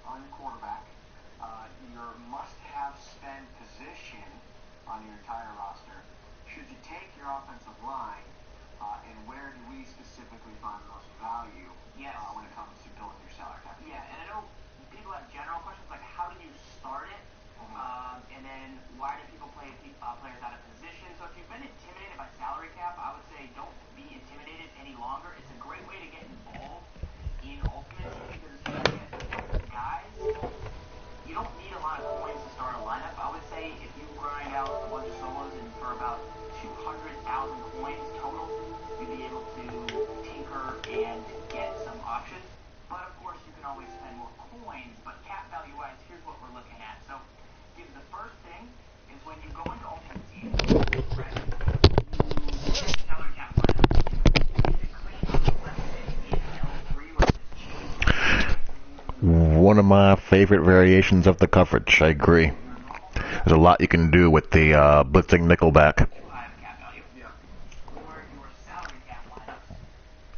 on your quarterback, your must-have spend position on your entire roster, should you take your offensive line, and where do we specifically find the most value when it comes to building your salary cap? Yeah, and I know people have general questions like how do you start it, and then why do people play players out of position? So if you've been intimidated by salary cap, I would say don't be intimidated any longer. It's a great way to get involved in Ultimate Team because if you get guys, you don't need a lot of coins to start a lineup. I would say if you grind out a bunch of solos and for about 200,000 coins total, you'd be able to tinker and get some options. But of course, you can always spend more coins. But cap value wise, here's what we're looking at. So the first thing is when you go into Ultimate Team, right? Salary cap lineup. Is it clean on the left in L3 where it says change? One of my favorite variations of the coverage. I agree. There's a lot you can do with the blitzing nickelback. Cap value. Yeah. Or your salary cap lineups.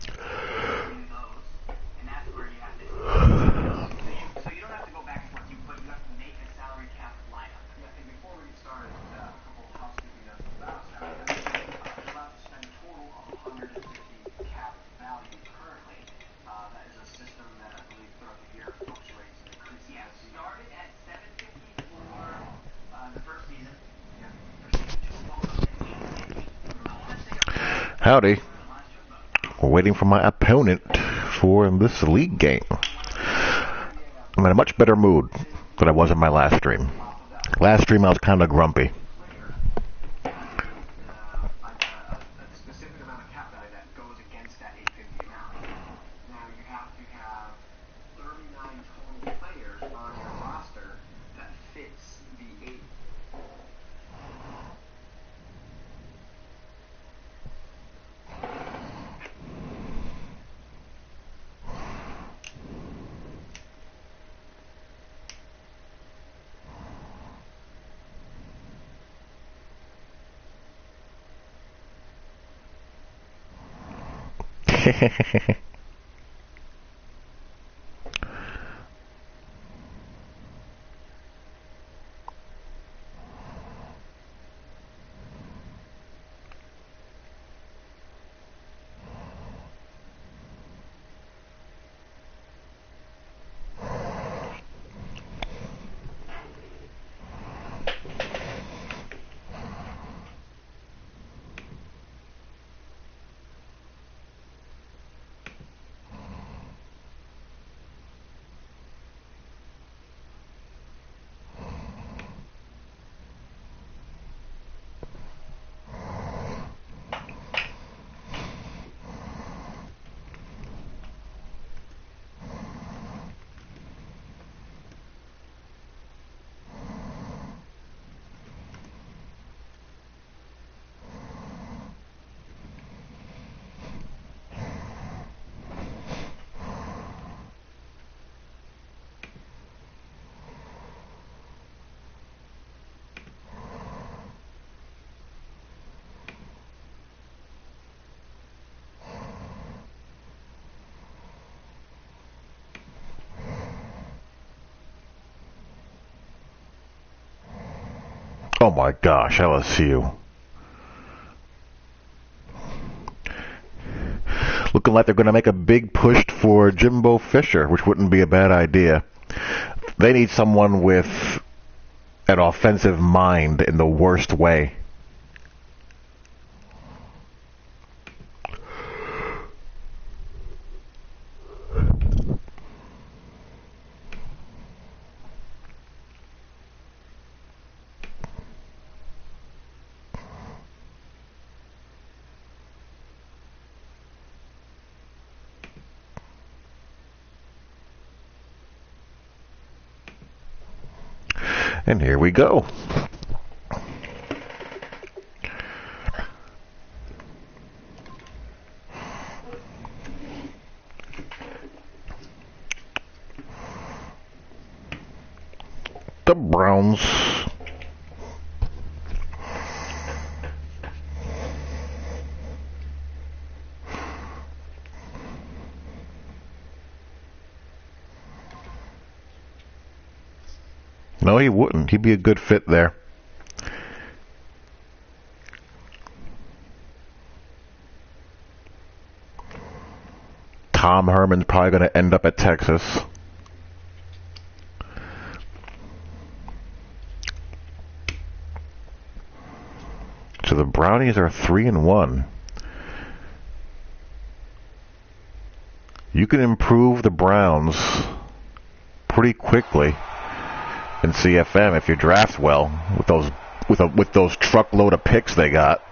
Do those, and that's where you have to. So you don't have to go back and forth. But you have to make a salary cap lineup. Yeah, and before we get started, a couple of housekeeping notes about salary cap. You're allowed to spend a total of 150 cap value currently. That is a system that I believe throughout the year fluctuates and increases. Yeah, As the year. started at 750 for the first season. Yeah. Howdy. We're waiting for my opponent for this league game. I'm in a much better mood than I was in my last stream. Last stream I was kind of grumpy. A specific amount of cap value that goes against that 850 amount. Now you have to have 39 total players on your roster that fits the 8. Oh my gosh, LSU. Looking like they're going to make a big push for Jimbo Fisher, which wouldn't be a bad idea. They need someone with an offensive mind in the worst way. And here we go. The Browns. No, he wouldn't. He'd be a good fit there. Tom Herman's probably going to end up at Texas. So the Brownies are 3-1. You can improve the Browns pretty quickly in CFM if you draft well with those truckload of picks they got.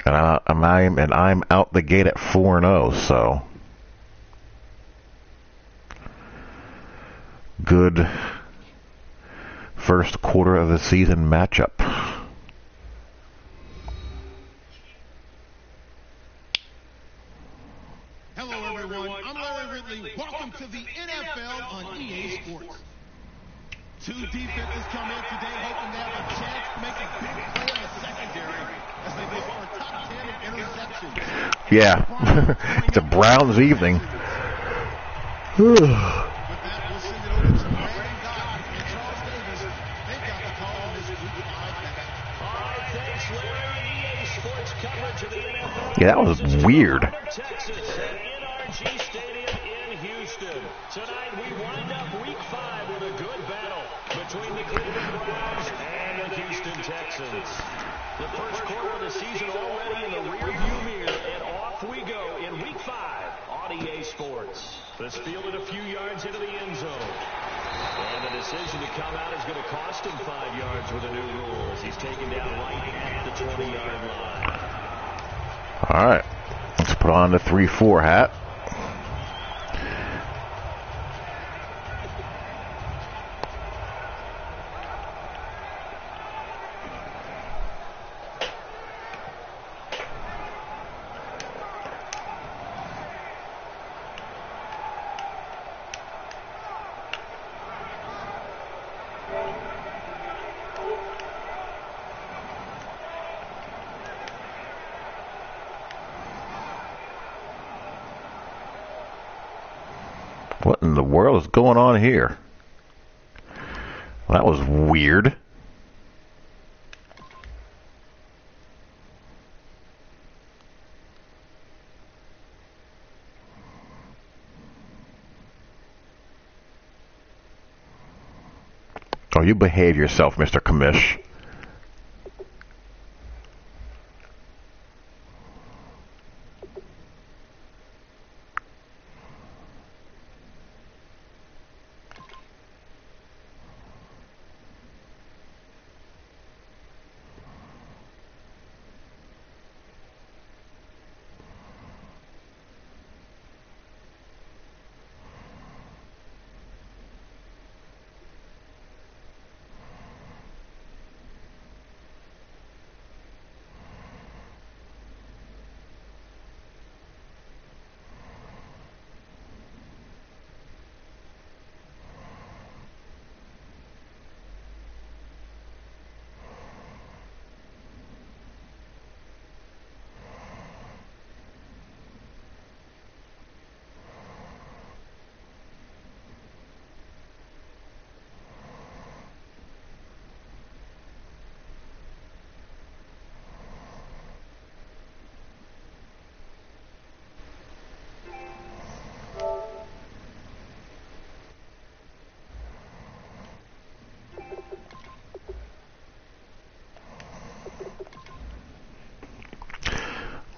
And I'm out the gate at 4-0, so good first quarter of the season matchup. Hello everyone, I'm Larry Ridley. Welcome to the NFL on EA Sports. Two defenses come in today hoping they have a chance to make a big play in the secondary as they look for top 10 in interceptions. Yeah, it's a Browns evening. With that, we'll send it over to Brandon Dodd and Charles Davis. They've got the call in this Week 5 matchup. All right, thanks, Larry. EA Sports coverage of the NFL. Yeah, that was weird. Texas at NRG Stadium in Houston. Tonight, we wind up Week 5 with a good battle between the Cleveland Browns and the Houston Texans. The first quarter of the season already in the rearview mirror, and off we go in Week 5 on EA Sports. This fielded a few yards into the end zone. And the decision to come out is going to cost him 5 yards with the new rules. He's taken down right at the 20-yard line. All right, let's put on the 3-4 hat. What in the world is going on here? Well, that was weird. Oh, you behave yourself, Mr. Commish.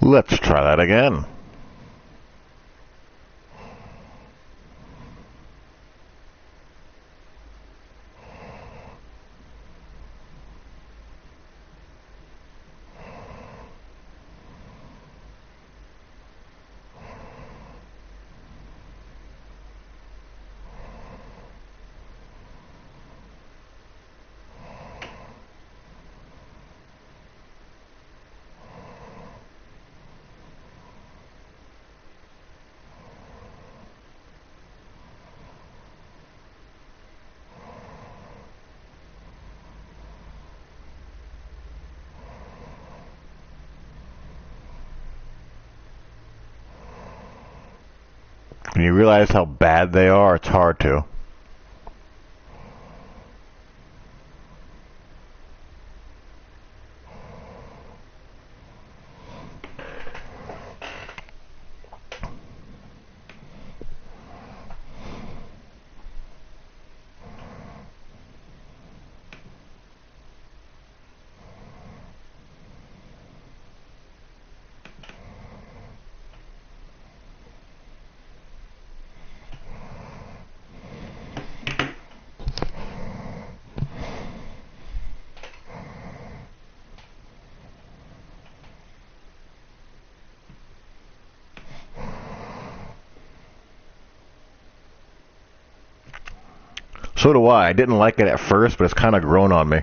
Let's try that again. When you realize how bad they are, it's hard to. So do I. I didn't like it at first, but it's kind of grown on me.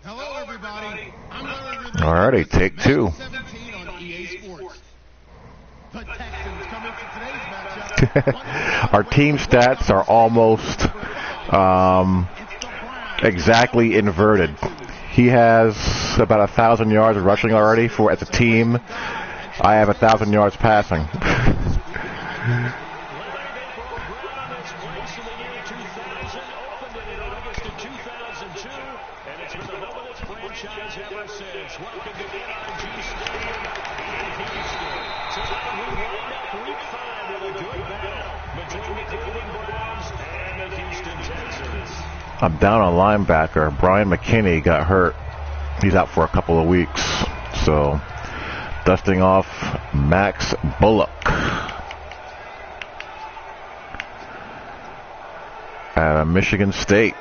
Hello, everybody. I'm Alrighty, take two. 17 on EA Sports. The Texans come into today's matchup. Our team stats are almost exactly inverted. He has about 1,000 yards rushing already for as a team. I have 1,000 yards passing. I'm down on linebacker. Brian McKinney got hurt. He's out for a couple of weeks. So, dusting off Max Bullock at Michigan State,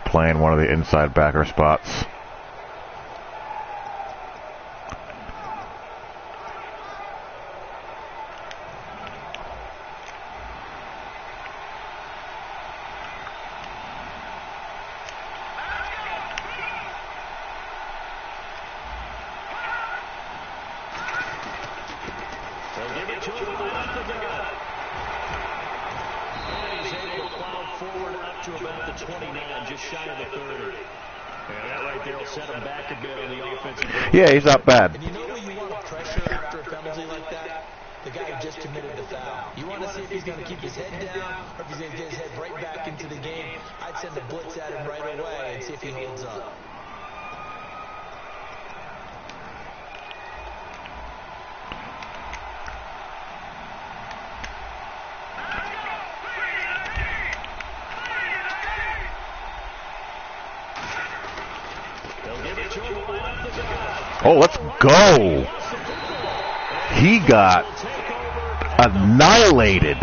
playing one of the inside backer spots. Yeah, he's not bad. And you know when you want to pressure after a penalty like that? The guy who just committed the foul. You want to see if he's going to keep his head down or if he's going to get his head right back into the game. I'd send the blitz at him right away and see if he holds up. Oh, let's go. He got annihilated.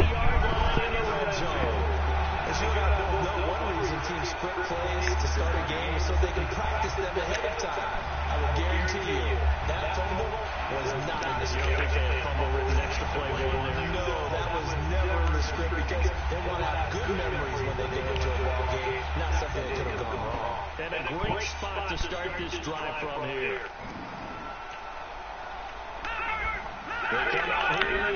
And a great spot to start this drive from here. come out here in the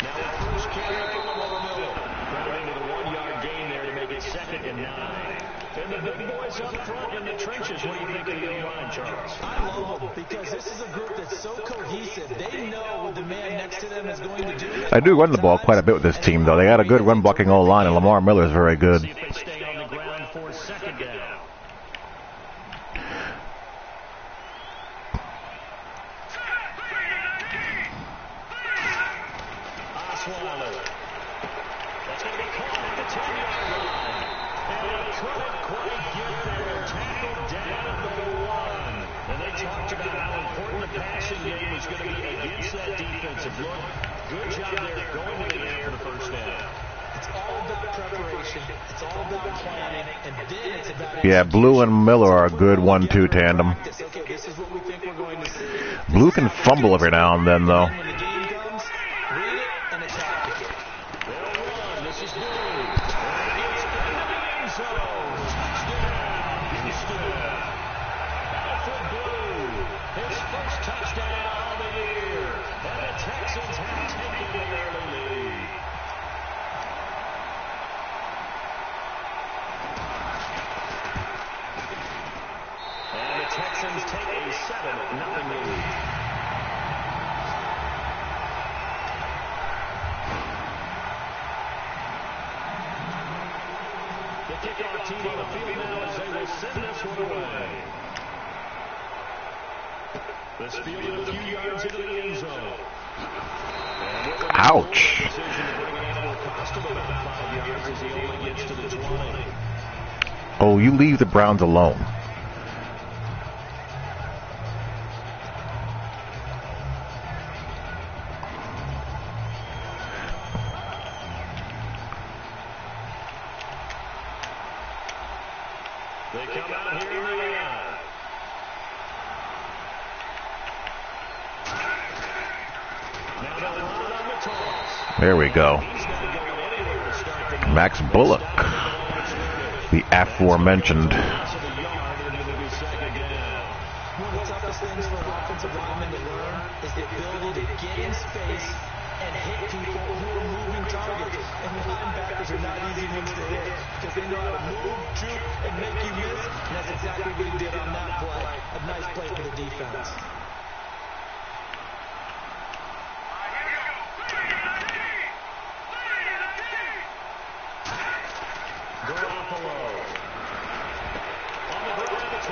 now a first carry for Lamar Miller. Running into the 1-yard gain there to make it 2nd and 9. And the big boys up front in the trenches. What do you think of the O-line, Charles? I love them because this is a group that's so cohesive. They know what the man next to them is going to do. I do run the ball quite a bit with this team, though. They got a good run-blocking O-line, and Lamar Miller is very good. See if they stay on the ground for 2nd down. Osweiler. That's going to be caught at the 10-yard line. And he couldn't quite get there. Tackled down at the 1. And they talked about how important the passing game is going to be against that defensive look. Good job there going to the air for the first down. It's all about preparation. It's all about planning. And then it's about... Yeah, Blue and Miller are a good 1-2 tandem. Okay, this is what we think we're going to see. Blue can fumble every now and then, though. When the game comes, read it and attack it. They'll run. This is Blue. And it's in the end zone. Touchdown, Houston. Alfred Blue. His first touchdown on the year. And the Texans have taken the early lead. And the Texans take a 7-0 lead. The kickoff team on the field now as they will send this one away. This fielded a few yards into the end zone. Ouch. Decision to bring it out will cost him about 5 yards as he only gets to the 20. Oh, you leave the Browns alone. They come out here in the line. Now they'll run it on the toss. There we go. He's not going anywhere to start the game. Max Bullock, the aforementioned. Loss of a yard, and it'll be 2nd down. One of the toughest things for an offensive lineman to learn is the ability to get in space and hit people who are moving targets. And linebackers are not easy ones to hit because they know how to move, juke, and make you miss. And that's exactly what he did on that play. A nice play for the defense.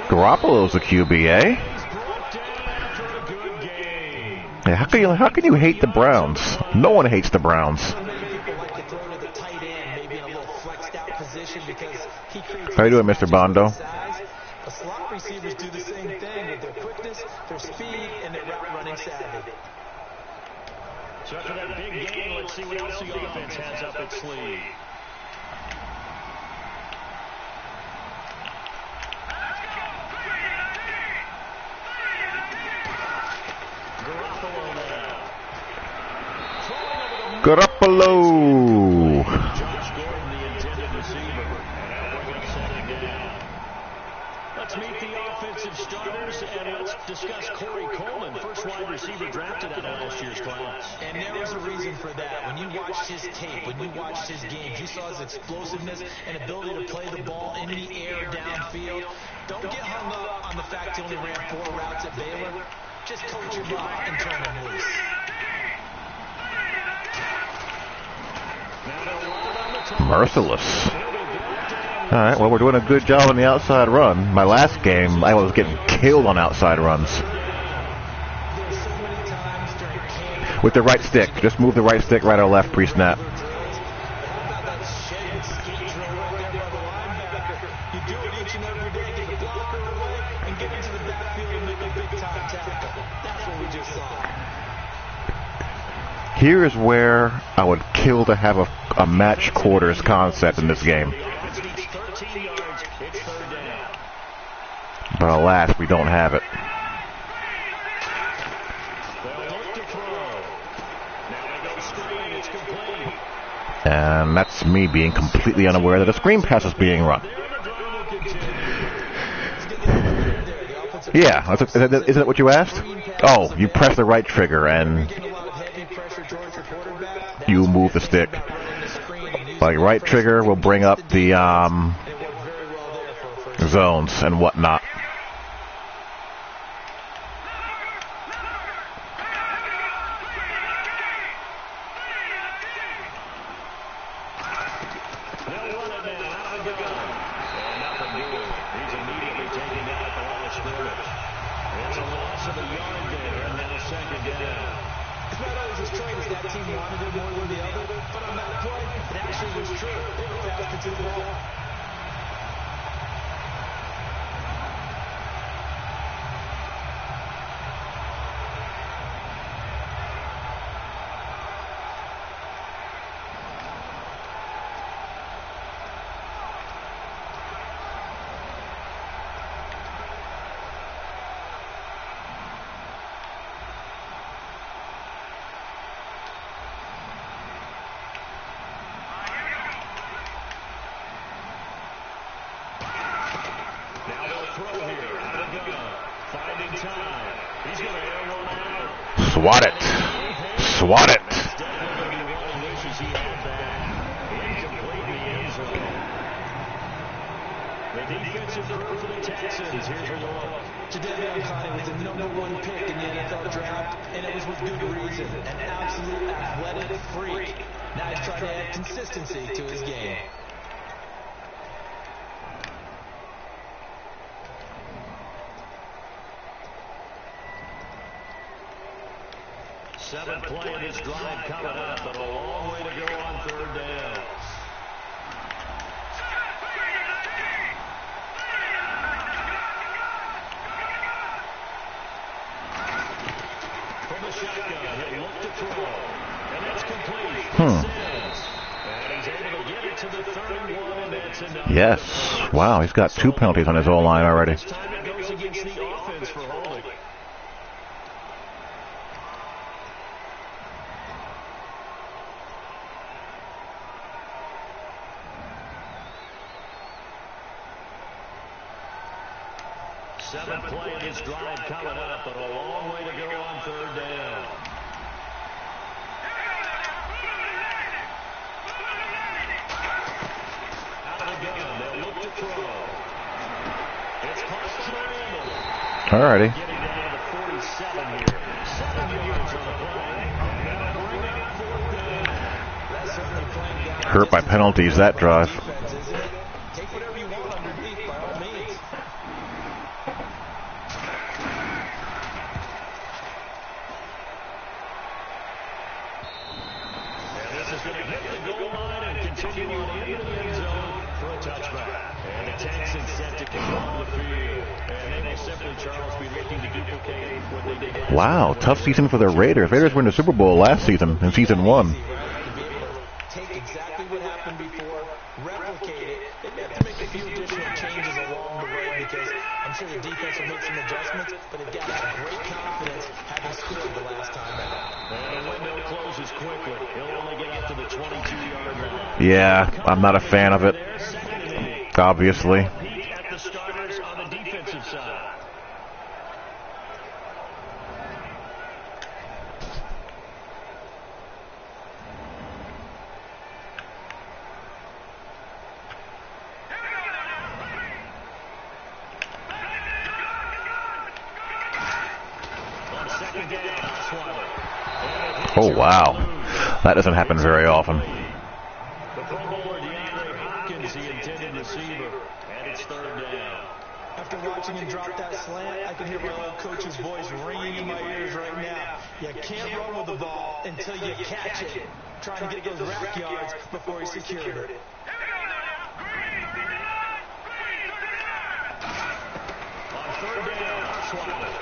Garoppolo's a QB, eh? Yeah, how can you hate the Browns? No one hates the Browns. How you doing, Mr. Bondo? The slot receivers do the same thing with their quickness, their speed, and their route running savvy. So after that big game, let's see what else the offense has up its sleeve. Garoppolo. Josh Gordon, the intended receiver. And that'll bring up 2nd down. Let's meet the offensive starters, and let's discuss Corey Coleman, first wide receiver drafted out of last year's class. And there was a reason for that. When you watched his tape, when you watched his games, you saw his explosiveness and ability to play the ball in the air downfield. Don't get hung up on the fact he only ran 4 routes at Baylor. Just coach him up and turn him loose. Merciless. All right, well, we're doing a good job on the outside run. My last game, I was getting killed on outside runs. With the right stick. Just move the right stick right or left pre-snap. Here is where I would kill to have a match quarters concept in this game. But alas, we don't have it. And that's me being completely unaware that a screen pass is being run. Yeah, is that what you asked? Oh, you press the right trigger and you move the stick. Like right trigger will bring up the zones and whatnot. Swat it. Swat it. The defensive group for the Texans. Here's your look. Jadeveon Clowney was the #1 pick in the NFL draft, and it was with good reason. An absolute athletic freak. Now he's trying to add consistency to his game. Seventh play of this drive coming up, but a long way to go on third down. From the shotgun, he'll look to throw, and that's complete. And he's able to get it to the 31, and that's enough. Yes. Wow, he's got 2 penalties on his O-line already. This time it goes against the offense for holding. Seventh play of this drive coming up, but a long way to go on third down. Out of the gun, they'll look to throw. It's Parks to Randall. Alrighty. Getting down to the 47 here. 7 yards on the play. That'll bring up fourth down. That's certainly playing down. Hurt by penalties, that drive. Defense, isn't it? Take whatever you want underneath, by all means. This is going to hit the goal line and continue on into the end zone for a touchback. And the Texans set to kick off the field. And they will simply, Charles, be looking to duplicate what they did last Wow, time. tough season for the Raiders. Raiders were in the Super Bowl last season, in season 1. To be able to take exactly what happened before, replicate it. They have to make a few additional changes along the way because I'm sure the defense will make some adjustments, but they've got to have great confidence having scored the last time out. And the window closes quickly. He'll only get up to the 22-yard line. Yeah, I'm not a fan of it, There, 2nd and 8. obviously. Peek at the starters on the defensive side. On 2nd down, Osweiler. Oh, wow. That doesn't happen very often. The Pro Bowler DeAndre Hopkins, the intended receiver, and it's 3rd down. After watching him drop that slant, I can hear my old coach's voice ringing in my ears right now. You can't run with the ball until you catch it. Trying to get those rack yards before he secured it. On 3rd down, Osweiler.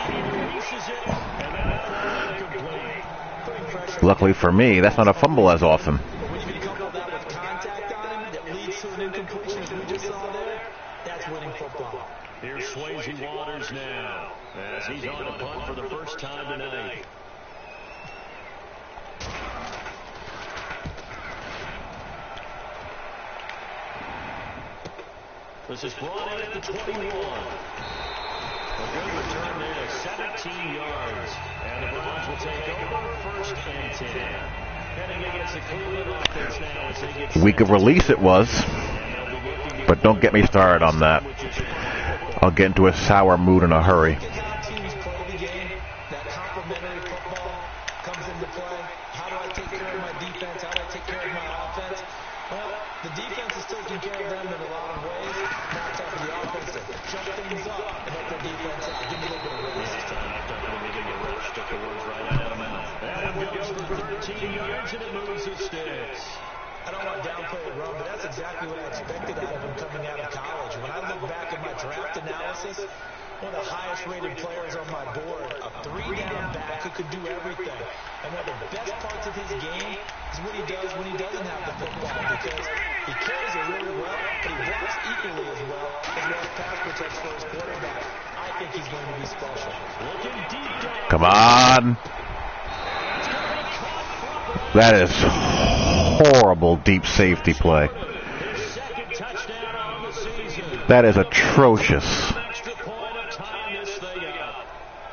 He releases it, and that's incomplete. Putting pressure. Luckily for me, that's not a fumble as often. But when you can couple that with contact on him that leads to an incompletion as we just saw there, that's winning football. Here's Swayze Waters now, as he's on a punt for the first time tonight. The This is brought in at the 21. A good return there, 17 yards. And the Browns will take over first and 10. Heading against the Cleveland offense now as they get Week of release it was. But don't get me started on that. I'll get into a sour mood in a hurry. How teams play the game, that complementary football comes into play. How do I take care of my defense? How do I take care of my offense? Well, the defense is taking care of them in a lot of ways. Now it's up to the offense to jump things up and help their defense out. Give me a little bit of rest. This time, definitely getting a rush. Took the words right out of the mouth. That goes for 13 yards, and it moves the sticks. I don't want to downplay the run, but that's exactly what I expected out of him coming out of college. When I look back at my draft analysis, one of the highest-rated players on my board, a three-down back who could do everything. And one of the best parts of his game is what he does when he doesn't have the football, because he carries it really well, but he blocks equally as well as pass protects for his quarterback. I think he's going to be special. Looking deep down. Come on. That is horrible deep safety play. His second touchdown on the season. That is atrocious. Extra point of time this thing up.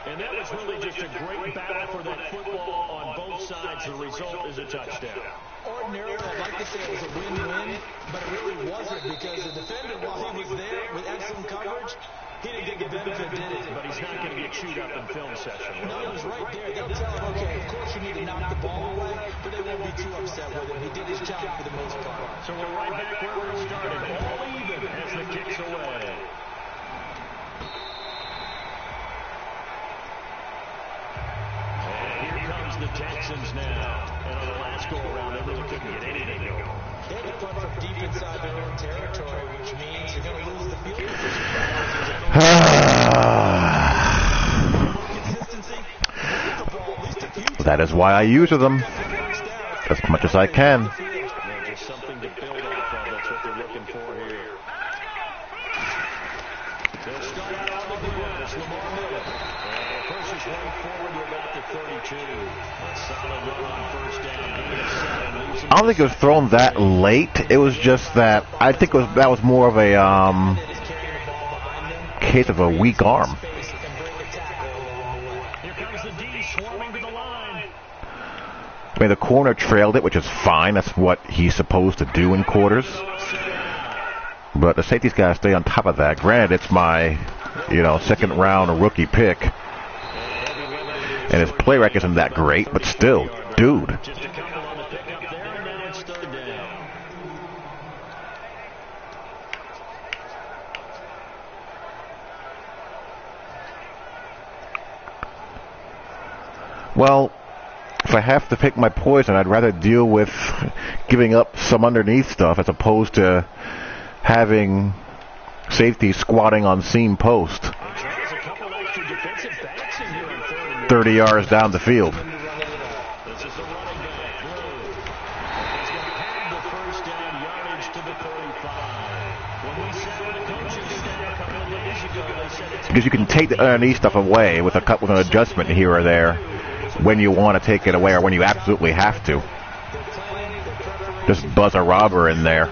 And that was really just a great battle for that football on both sides. The result is a touchdown. Ordinarily, I'd like to say it was a win-win, but it really wasn't, because the defender, while he was there with excellent coverage, he didn't get the benefit, did he? But he's not going to get chewed up in film session. No, he was right there. They'll tell him, okay, of course you need to knock the ball away, but they won't be too upset with him. He did his job for the most part. So we're right back where we started. All even as the kick's away. And here comes the Texans now. And on the last go-around, they really couldn't get anything going. They had to punt from deep inside their own territory, which means you're going to lose the field position. That is why I use them as much as I can. Just something to build off of. That's what they're looking for here. They'll start out on the ground. It's Lamar Miller. And pushes right forward to about the 32. A solid run on first down. Gain of 7. I don't think it was thrown that late. It was just that I think that was more of a case of a weak arm. Here comes the D swarming to the line. I mean, the corner trailed it, which is fine. That's what he's supposed to do in quarters. But the safety's got to stay on top of that. Granted, it's my, second round rookie pick. And his play rec isn't that great, but still, dude. Just a couple on the pickup there, and now it's third down. Well, if I have to pick my poison, I'd rather deal with giving up some underneath stuff as opposed to having safety squatting on seam post 30 yards down the field. This is the running back. He's going to have the first down yardage to the 35. When we sat with the coaching staff a couple of days ago, they said it's Because you can take the underneath stuff away with an adjustment here or there when you want to take it away or when you absolutely have to. Just buzz a robber in there.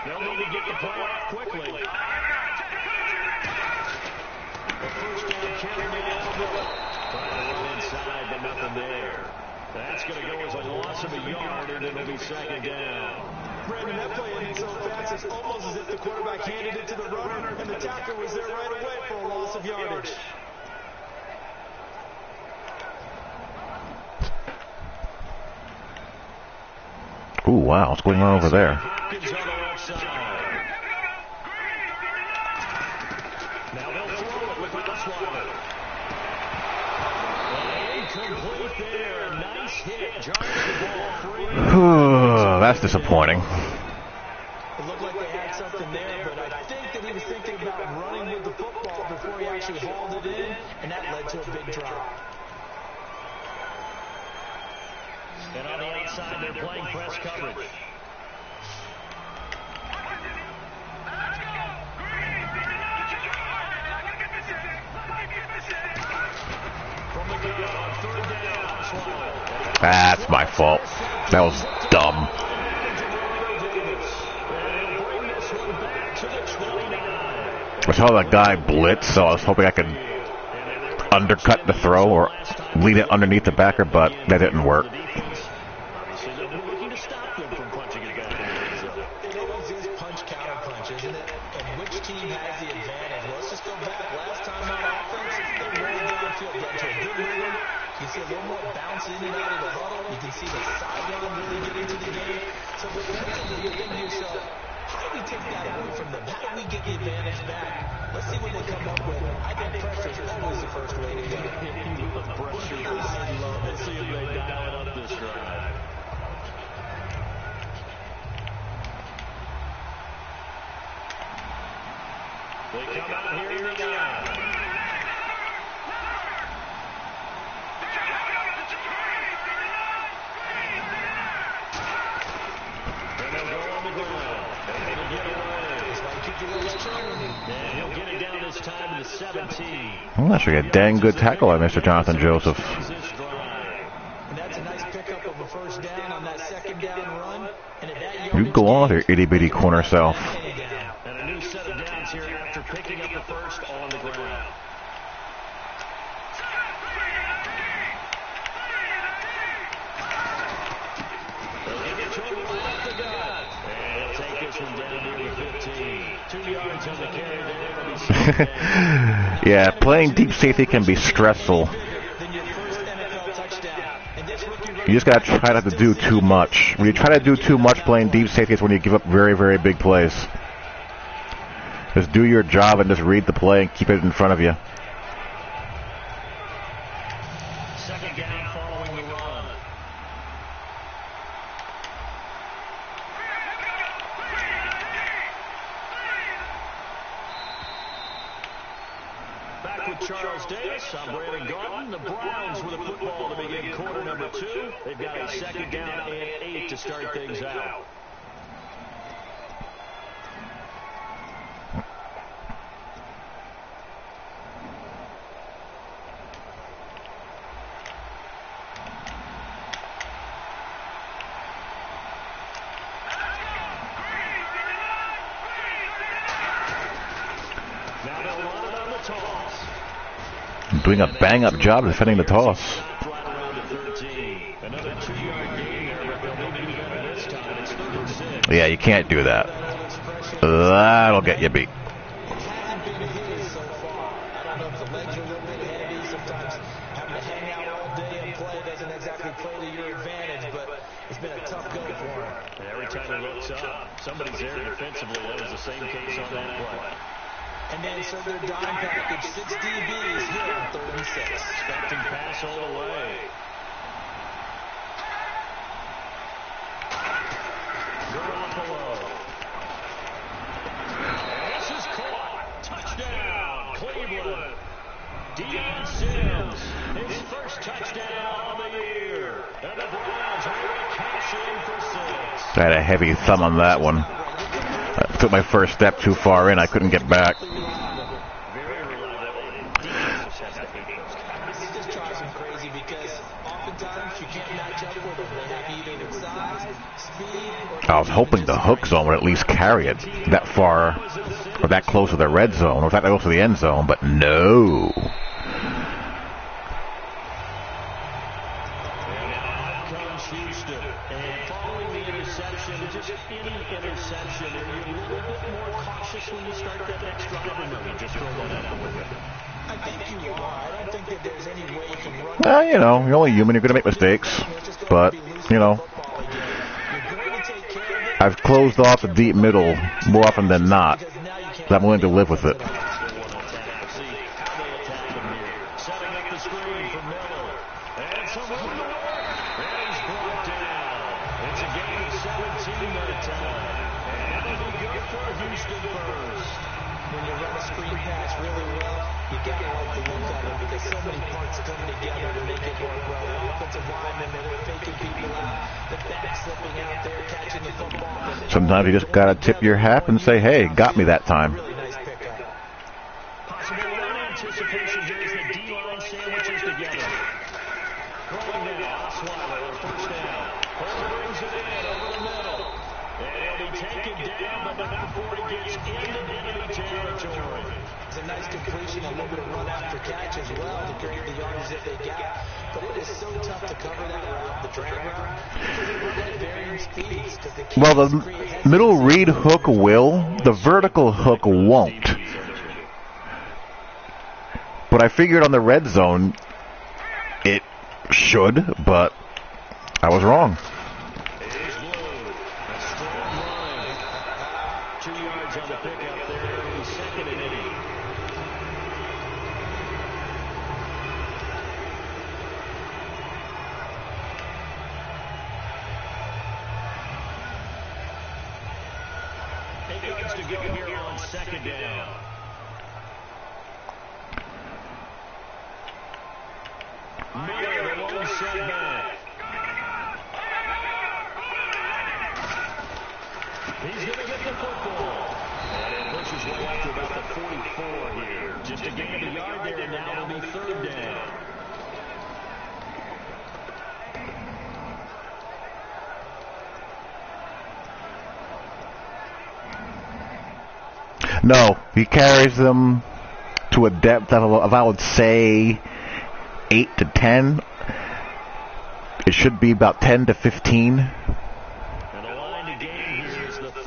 they'll need to get the play off quickly. The first down carry now. Trying to run inside, but nothing there. That's going to go as a loss of a yard, and it'll be second down. Brandon, that play ended so fast, it's almost as if the quarterback handed it to the runner, and the tackler was there right away for a loss of yardage. Ooh, wow, what's going on over there? Hopkins on the left side. Now they'll throw it with Osweiler. Incomplete there. A nice hit. Giants the ball free. That's disappointing. It looked like they had something there, but I think that he was thinking about running with the football before he actually hauled it in, and that led to a big drop. And on the outside, they're playing press coverage. That's my fault. That was dumb. I saw that guy blitz, so I was hoping I could undercut the throw or lead it underneath the backer, but that didn't work. It always is punch, counter punch, isn't it? And which team has the advantage? Well, let's just go back. Last time on offense, they rolled downfield, got to a good rhythm. You see a little more bounce in and out of the huddle. You can see the sideline really get into the game. So defensively, you're thinking to yourself, how do we take that away from them? How do we get the advantage back? Let's see what they come up with. I think pressure is always the first way to go. Pressure, I love it. See if they dial it up this drive. They come out here in the line. And they'll go on the ground. And it'll get away. And he'll get it down this time to the 17. Well, that's a dang good tackle by Mr. Jonathan Joseph. And that's a nice pickup of a first down on that second down run. And at that You go on with your itty-bitty corner self. And a new set of downs here after picking up the first on the ground. They'll get to him right up the gut. And he'll take this one down near the 15. 2 yards on the carry there. It'll be second down. Yeah, playing deep safety can be stressful. You just got to try not to do too much. When you try to do too much playing deep safety, it's when you give up very, very big plays. Just do your job and just read the play and keep it in front of you. Second down following the run. Back with Charles Davis. I'm Brandon Garden. The Browns with a football to begin quarter number 2. They've got a second down and 8 to start things out. Doing a bang-up job defending the toss. Yeah, you can't do that. That'll get you beat. Every time he looks up, somebody's there defensively. That was the same case on that play. And then insert their dime package, 6 DBs here on 3rd and 6. Expecting pass all the way. Garoppolo. This is caught. Touchdown, Cleveland. Deion Sims, his first touchdown of the year. And the Browns will cash in for 6. I had a heavy thumb on that one. I took my first step too far in. I couldn't get back. I was hoping the hook zone would at least carry it that far or that close to the red zone or that close to the end zone, but no. Houston. And following the interception, just any interception, are you a little bit more cautious when you start that next drive, or no, you just throw that out the window? I think you are. I don't think that there's any way you can run. Well, you know, you're only human. You're going to make mistakes. But, you know, I've closed off the deep middle more often than not. I'm willing to live with it. When you run a screen pass really well, you got to like the look of it because so many parts come together to make it work well. The offensive linemen, they're faking people out. The back slipping out there, catching the football. Sometimes you just got to tip your hat and say, hey, got me that time. Really nice pickup. Possible run anticipation here as the D-line sandwiches together. Throwing now, Osweiler on first down. Hurley brings it in over the middle. And he'll be taken down, but not before he gets into enemy territory. It's a nice completion, a little bit of run after catch as well to create the yardage that they got. But it is so tough to cover that route, the drag route, because they run at varying speeds. Well, the middle read hook will, the vertical hook won't. But I figured on the red zone it should, but I was wrong. Here's Blue. A strong line. 2 yards on the pickup there. It'll be 2nd and 8. To go here on 2nd down. Miller, the lone setback. He's going to get the football. And it pushes way up to about the 44 here. Just a gain of a yard there, and now it'll be 3rd down. No, he carries them to a depth of I would say 8 to 10. It should be about 10 to 15.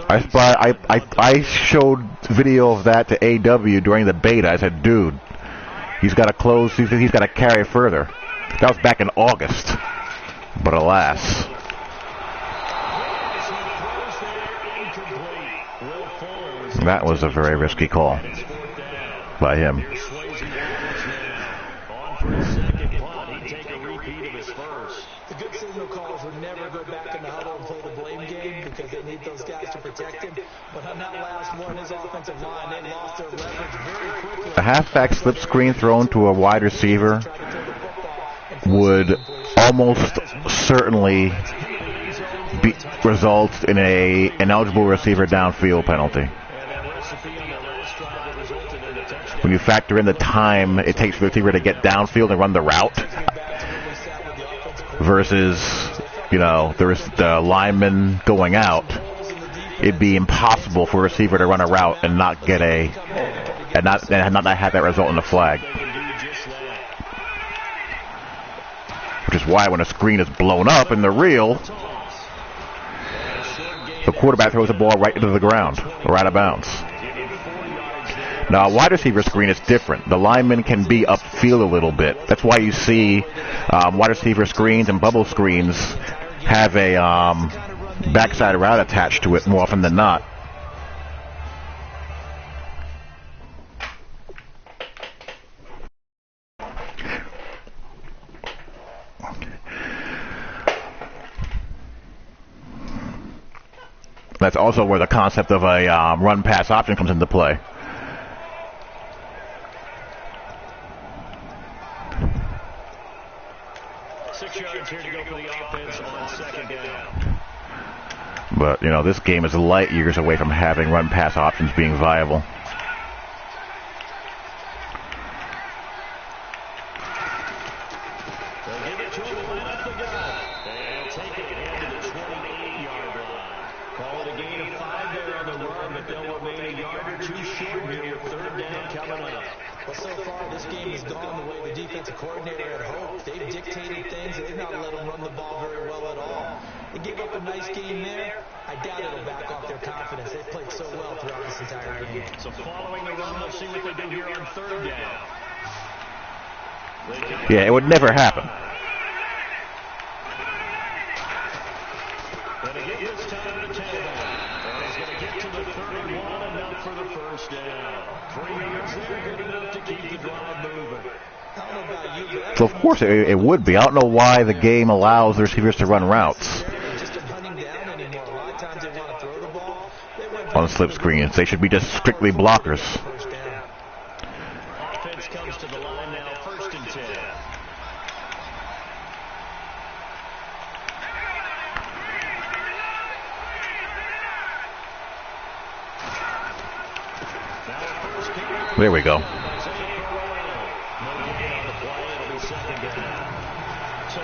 I showed video of that to AW during the beta. I said, dude, he's got to close. He's got to carry further. That was back in August. But alas. That was a very risky call by him. The good signal calls would never go back in the huddle and play the blame game because they need those guys to protect him. But on that last one, his offensive line, they lost their leverage very quickly. A halfback slip screen thrown to a wide receiver would almost certainly result in an ineligible receiver downfield penalty. When you factor in the time it takes for the receiver to get downfield and run the route versus, the lineman going out, it'd be impossible for a receiver to run a route and not get and not have that result in the flag. Which is why when a screen is blown up in the reel, the quarterback throws the ball right into the ground or out of bounds. Now, a wide receiver screen is different. The lineman can be upfield a little bit. That's why you see wide receiver screens and bubble screens have a backside route attached to it more often than not. That's also where the concept of a run-pass option comes into play. Here to go for the offense on 2nd down. But, this game is light years away from having run-pass options being viable. They'll give it to him, line up the gun. They'll take it ahead to the 28-yard line. Call it a gain of 5 there on the run, but they'll remain a yard or 2 short here with 3rd down coming up. But so far, this game has gone the way the defensive coordinator had hoped. They've dictated things. They've not let them run the ball very well at all. They gave up a nice game there. I doubt it'll back off their confidence. They've played so well throughout this entire game. So following the run, we'll see what they do here on 3rd down. Yeah, it would never happen. And again, this time to Taylor. And he's going to get to the 31 and up for the 1st down. 3 yards there, good enough to keep the drive moving. I don't know about you, but So, of course, it would be. I don't know why the game allows the receivers to run routes on slip screens. They should be just strictly blockers. Offense comes to the line now, 1st and 10. There we go. So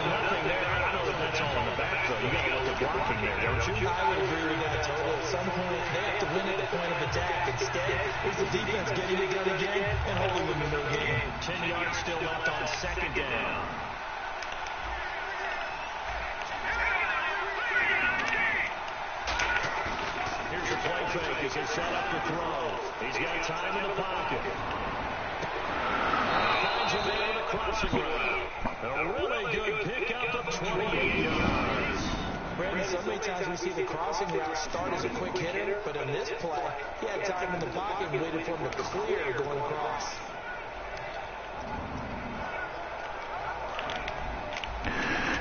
defense getting it done again and holding them in the game. 10 yards still left on second down. Here's your play fake as they set up the throw. He's got time in the pocket. Finds a man with a crossing route. A really good pickup of 28 yards. Brandon, so many times we see the crossing route start as a quick hitter, but in this play, he had time in the pocket and waited for him to clear going across.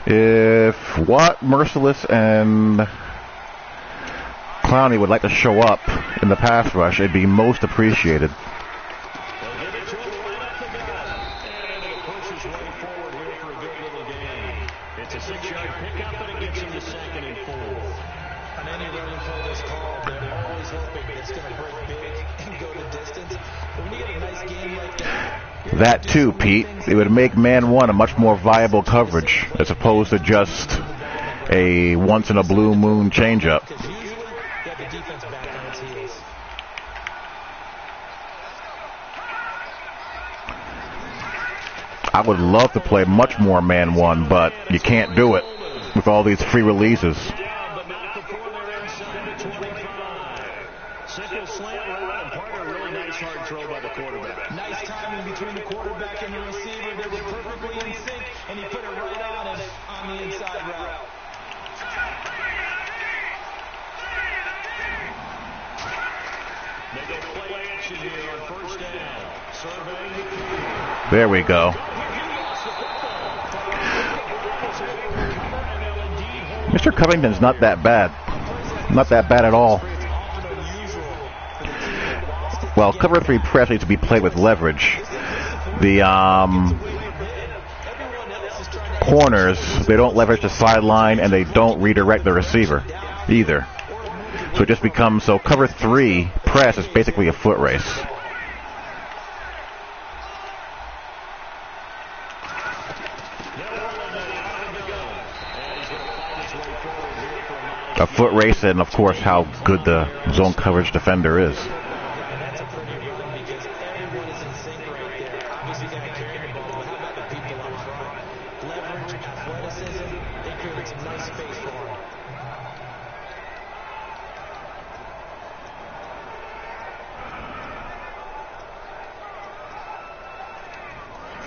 If Watt, Merciless, and Clowney would like to show up in the pass rush, it'd be most appreciated. They'll give it to him right up the gut. And he pushes way forward here for a good little gain. It's a 6-yard pickup, and it gets him to 2nd and 4. On any running play that's called, they're always hoping it's going to break big and go the distance. But when you get a nice game like that, That too, Pete. It would make man one a much more viable coverage as opposed to just a once-in-a-blue moon changeup. because usually you have the defense back on its heels. I would love to play much more man one, but you can't do it with all these free releases. Down, but not before they're inside the 25. Simple slant route, and part of a really nice hard throw by the quarterback. Nice timing between the quarterback and the receiver. They were perfectly in sync, and he put it right on him on the inside route. They go play action here on first down. Surveying the field. There we go. Mr. Covington's not that bad. Not that bad at all. Well, cover 3 press needs to be played with leverage. The corners, they don't leverage the sideline, and they don't redirect the receiver either. So it just becomes, so cover 3 press is basically a foot race. A foot race, and of course how good the zone coverage defender is. That's a pretty run because everyone is in sync right there. Obviously, got to carry the ball. How about the people up front? Leverage, athleticism, they created some nice space for him.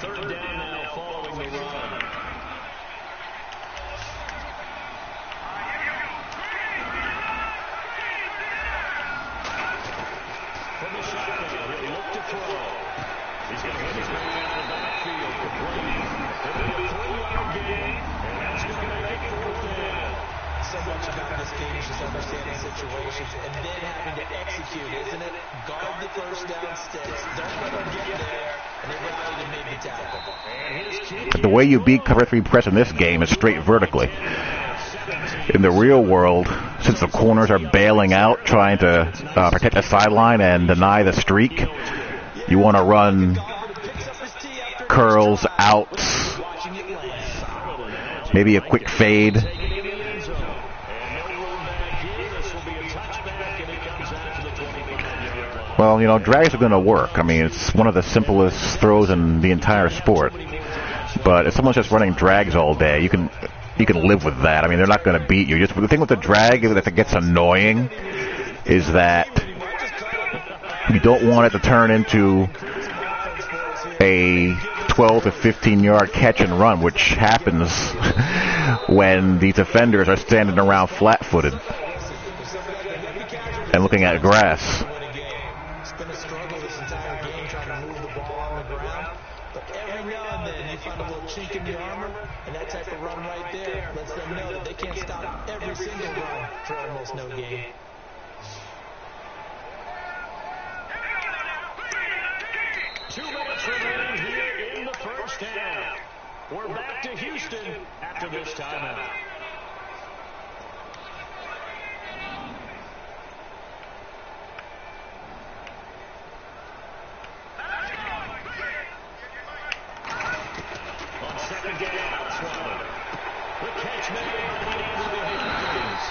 Third down now following the run. From the shotgun, he'll look to throw. He's going to get his man out of the backfield complete. It'll be a 3-yard gain, and that's going to make it 4th down. So much about this game is just understanding situations and then having to execute, isn't it? Guard the first down sticks. Don't let them get there, and they rallied and made the tackle. And his kick The way you beat cover 3 press in this game is straight vertically. In the real world, since the corners are bailing out, trying to protect the sideline and deny the streak, you want to run curls, outs, maybe a quick fade. Well, you know, drags are going to work. I mean, it's one of the simplest throws in the entire sport. But if someone's just running drags all day, you can live with that. I mean, they're not going to beat you. Just the thing with the drag that gets annoying is that you don't want it to turn into a 12 to 15 yard catch and run, which happens when these defenders are standing around flat-footed and looking at grass. It's been a struggle this entire game trying to move the ball on the ground, but every now and then you find a little chink in the armor, and that type of run right there lets them know that they can't stop every single run for almost no gain. Two minutes remaining here in the first half. We're back to Houston after this timeout. On second down, Outswallow. The catch made by the Hopkins.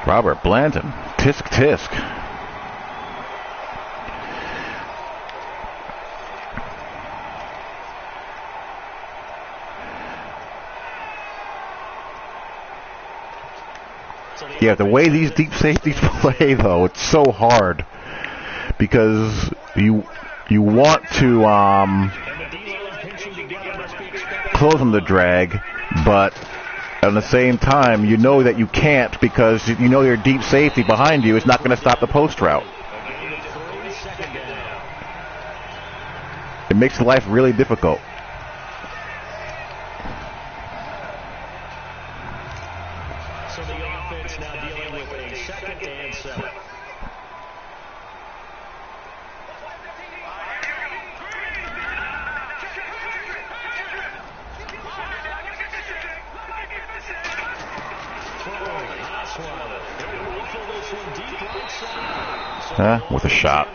Robert Blanton, tisk tisk. Yeah, the way these deep safeties play, though, it's so hard because you want to close them the drag, but at the same time, you know that you can't because you know your deep safety behind you is not going to stop the post route. It makes life really difficult. So the offense now dealing with a 2nd and 7. With a shot.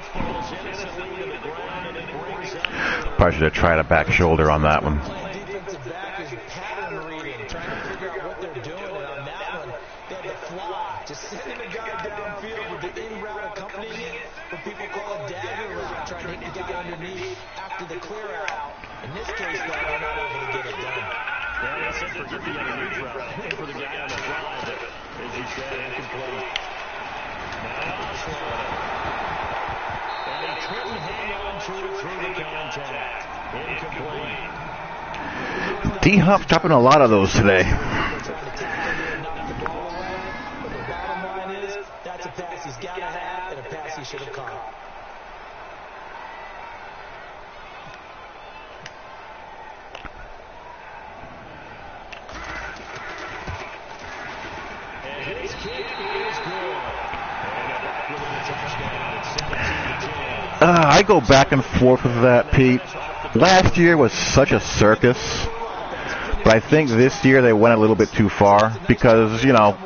Probably should have tried a back shoulder on that one. Defensive back is pattern reading, trying to figure out what they're doing, and on that one, they had to fly. Just sending a guy downfield with the in route accompanying it, what people call a dagger route, trying to hit the guy underneath after the clear out. In this case, though, they're not able to get it done. Yeah, they said forget the underneath route for the guy on the fly, but as you said, incomplete. Now Osweiler. And he couldn't hang on to it through the contact. Incomplete. D-Hop's dropping a lot of those today. They're trying to tackle him and knock the ball away, but the bottom line is that's a pass he's got to have and a pass he should have caught. And his kick is good. And a back with a touchdown. It's 17-10. I go back and forth with that, Pete. Last year was such a circus, but I think this year they went a little bit too far because, you know,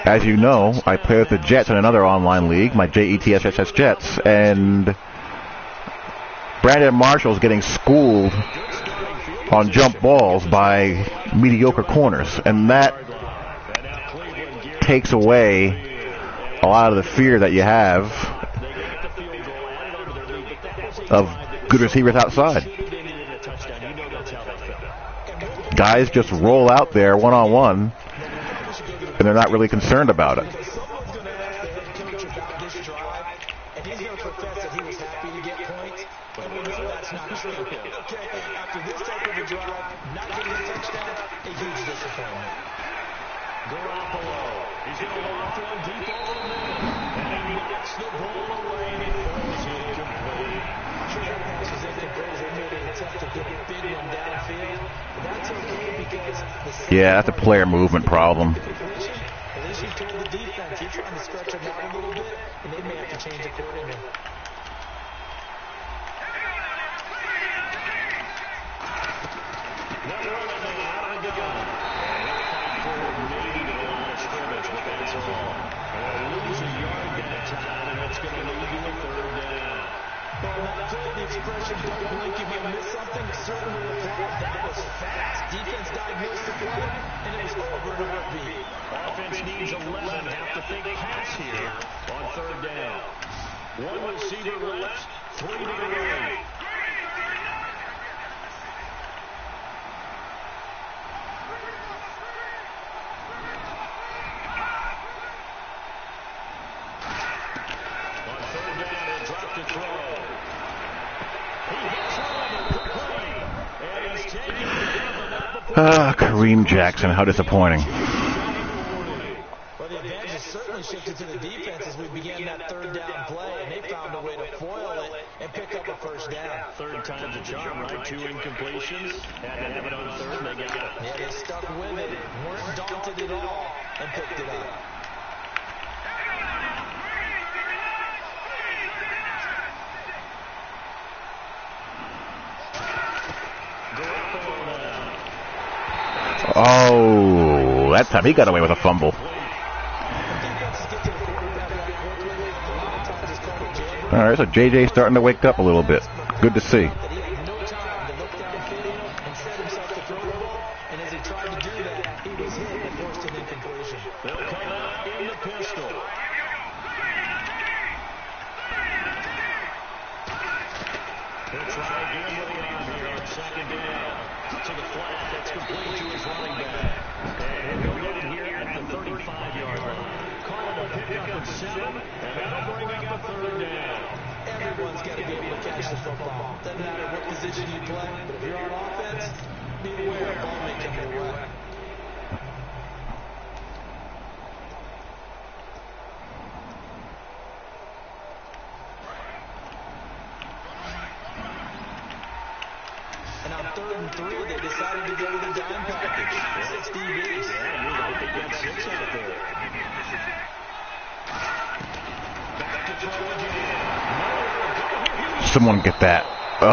as you know, I play with the Jets in another online league, my JETSSS Jets, and Brandon Marshall's getting schooled on jump balls by mediocre corners, and that takes away a lot of the fear that you have of good receivers outside. Guys just roll out there one-on-one, and they're not really concerned about it. Someone's going to ask the head coach about this drive, and he's going to profess that he was happy to get points, and we know that's not true. Okay, after this type of a drive, not getting a touchdown, a huge disappointment. Garoppolo. He's going to loft one deep over the middle. And he knocks the ball away and it falls incomplete. Sure, that pass was incomplete as they made an attempt to get a big one downfield. But that's okay because Yeah, that's a player movement problem. at least you told the defense you're trying to stretch them out a little bit, and they may have to change accordingly. Number 11 out of the gun. And he'll fight forward maybe to the line of scrimmage, but that's all. And they'll lose a yard that time, and that's going to lead you a 3rd down. Well, not clear the expression, don't blink if you miss something, certainly applied. That was fast. Defense diagnosed the play, and it was over in a heartbeat. Offense needs 11. Have to think pass here on 3rd down. One receiver left, 3 to the right. On 3rd down, he'll drop to throw. He hits one, complete, and he's taken down. Kareem Jackson, how disappointing. Well, the advantage has certainly shifted to the defense as we began that 3rd down play, and they found a way to foil it and pick up a 1st down. 3rd time's a charm, right? 2 incompletions. Had to have it on 3rd, and they got it. Yeah, they stuck with it, weren't daunted at all, and picked it up. Oh, that time he got away with a fumble. All right, so JJ's starting to wake up a little bit. Good to see. That he had no time to look downfield and set himself to throw the ball, and as he tried to do that, he was hit and forced an incompletion. They'll come out in the pistol. He'll try again with the arm here on 2nd down. To the flat, that's complete to his running back. And he'll go down here at the 35-yard line. Call it a pickup of 7, and that'll bring up a 3rd down. Everyone's got to be able to catch the football. Doesn't matter what position you play, but if you're on offense, be aware a ball may come your way. And on 3rd and 3, they decided to go with a dime package. 6 DBs. Yeah, you're right. They got 6 out there. Back to throw again. Someone get that. Oh.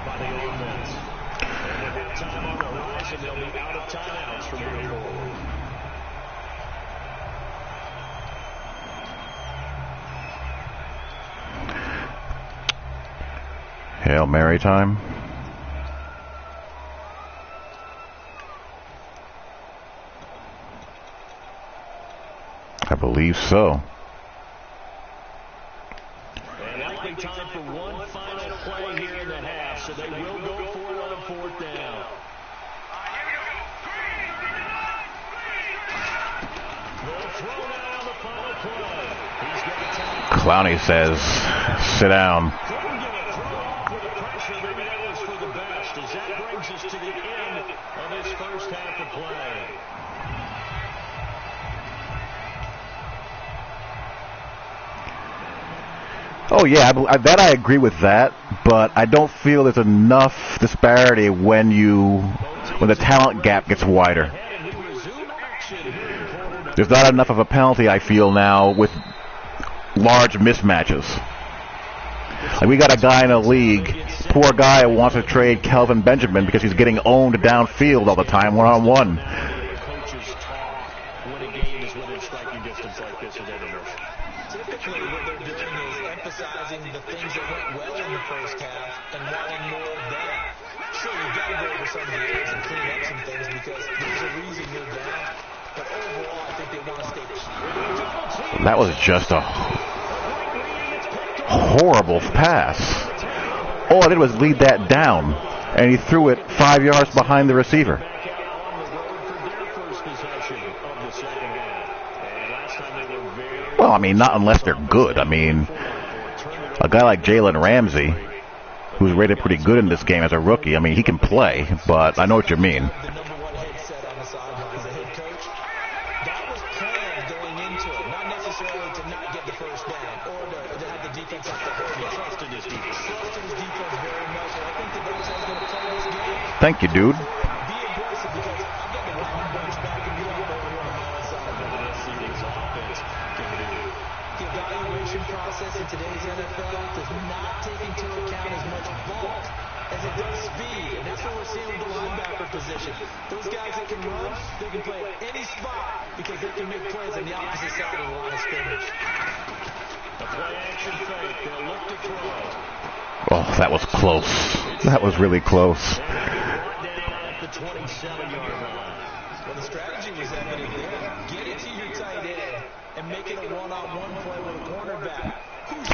By the offense. And with time on the horizon, they'll be out of timeouts from here forward. Hail Mary time. I believe so. And that'll be time for one final play here in the half, so they will go for it on 4th down. They'll throw now on the final play. He's got time. Clowney says, sit down. Couldn't get a throw off with the pressure. Maybe that was for the best, as that brings us to the end of this first half of play. Oh yeah, that I agree with that, but I don't feel there's enough disparity when the talent gap gets wider. There's not enough of a penalty, I feel, now with large mismatches. Like, we got a guy in a league, poor guy who wants to trade Kelvin Benjamin because he's getting owned downfield all the time, one-on-one. Coaches talk when a game is within striking distance like this at intermission. Typically, what they're doing is emphasizing the things that went well in the first half and wanting more of that. Sure, you've got to go over some of the areas and clean up some things because there's a reason you're down. But overall, I think they want to stay. That was just a horrible pass. All I did was lead that down, and he threw it 5 yards behind the receiver. Well, I mean, not unless they're good. I mean, a guy like Jalen Ramsey, who's rated pretty good in this game as a rookie, I mean, he can play, but I know what you mean. The number one headset on the sideline as a head coach. That was planned going into it, not necessarily to not get the first down or to have the defense have to hold. He trusted his defense. Trusted his defense very much, and I think that that's how he's going to play this game. Thank you, dude. Be aggressive because I've got the right bunch back and you up over here on my side. Let's see what his offense can do. The evaluation process in today's NFL does not take into account as much bulk as it does speed, and that's what we're seeing with the linebacker position. Those guys that can run, they can play at any spot because they can make plays on the opposite side of the line of scrimmage. A play action fake. They'll look to throw. Oh, that was close. That was really close. Brought down at the 27-yard line. Well, the strategy was evident there. Get it to your tight end and make it a one-on-one play with a cornerback.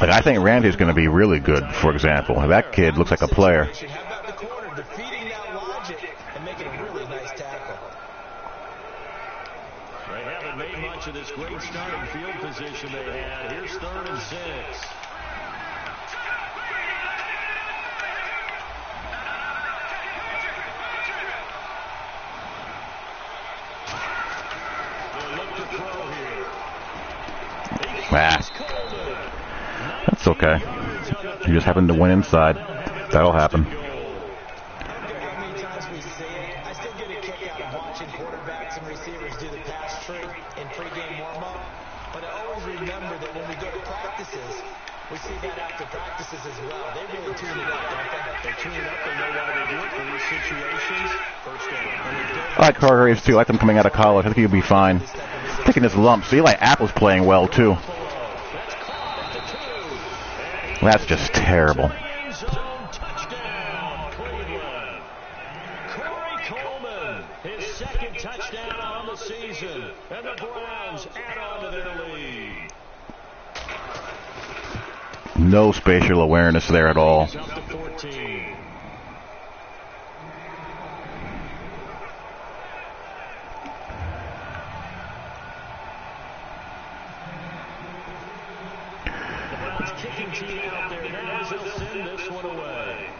Like, I think Randy's going to be really good, for example. That kid looks like a player. How about the corner defeating that logic and making a really nice tackle? They haven't made much of this great starting field position they had. Here's 3rd and 6. They'll look to throw here. That's okay. You just happen to win inside. That'll happen. I don't care how many times we say it, I still get a kick out of watching quarterbacks and receivers do the pass tree in pregame warm-up. But I always remember that when we go to practices, we see that after practices as well. They really tune it up, don't they? They tune it up. They know why they do it for these situations. First down. I like Hargraves, too. I like him coming out of college. I think he'll be fine. Taking his lumps. Eli Apple's playing well, too. That's just terrible. Touchdown, Cleveland. Corey Coleman, his second touchdown on the season, and the Browns add on to their lead. No spatial awareness there at all. Up to 14. The Browns kicking team out there now as they'll send this one away.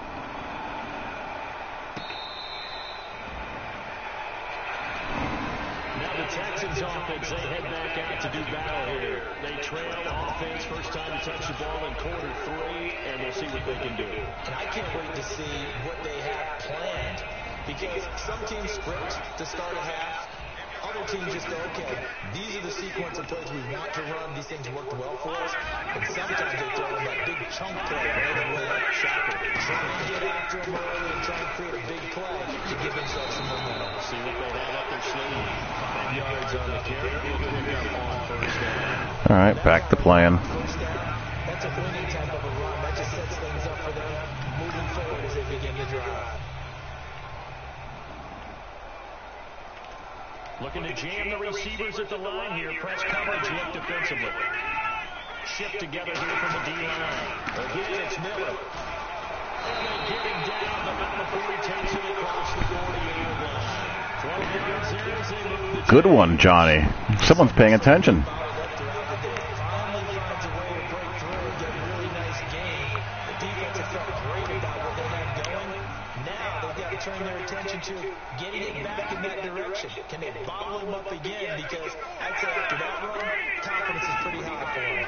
Now the Texans offense, they head back out to do battle here. They trail offense, first time to touch the ball in quarter 3, and we'll see what they can do. And I can't wait to see what they have planned, because some teams script to start a half. Other teams just go, okay, these are the sequence of plays we want to run. These things worked well for us. And sometimes they throw in that big chunk play right away. Shocker. Try and get after them early and try and create a big play to give themselves some momentum. See what they have up their sleeve. 5 yards on the carry. We'll pick up on first down. All right, back to playing. First down, that's a winning type of a run. That just sets things up for them moving forward as they begin the drive. Looking to jam the receivers at the line here. Press coverage look defensively. Shift together here from the D-line. Again, it's Miller. And they get him down, but not before he takes it across the 40-yard line. 12 yards there as they move the Good one, Johnny. Someone's paying attention. Turn their attention to getting it back in that direction. Can they bottle him up again? Because I'd say after that run, confidence is pretty high for him.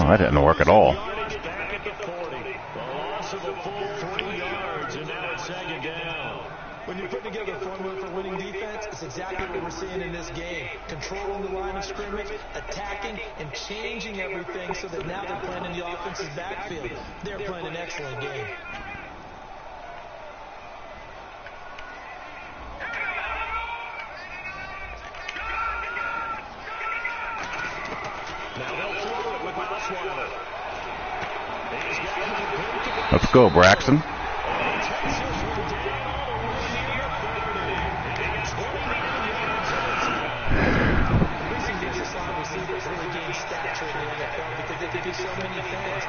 Oh, that didn't work at all. Back at the 40. The loss of the full 3 yards, and now it's second down. When you put together a formula for winning defense, it's exactly what we're seeing in this game. Controlling the line of scrimmage, attacking, and changing everything so that now they're playing in the offensive backfield. They're playing an excellent game. Now they'll throw it with Osweiler. Let's go, Braxton. So many things.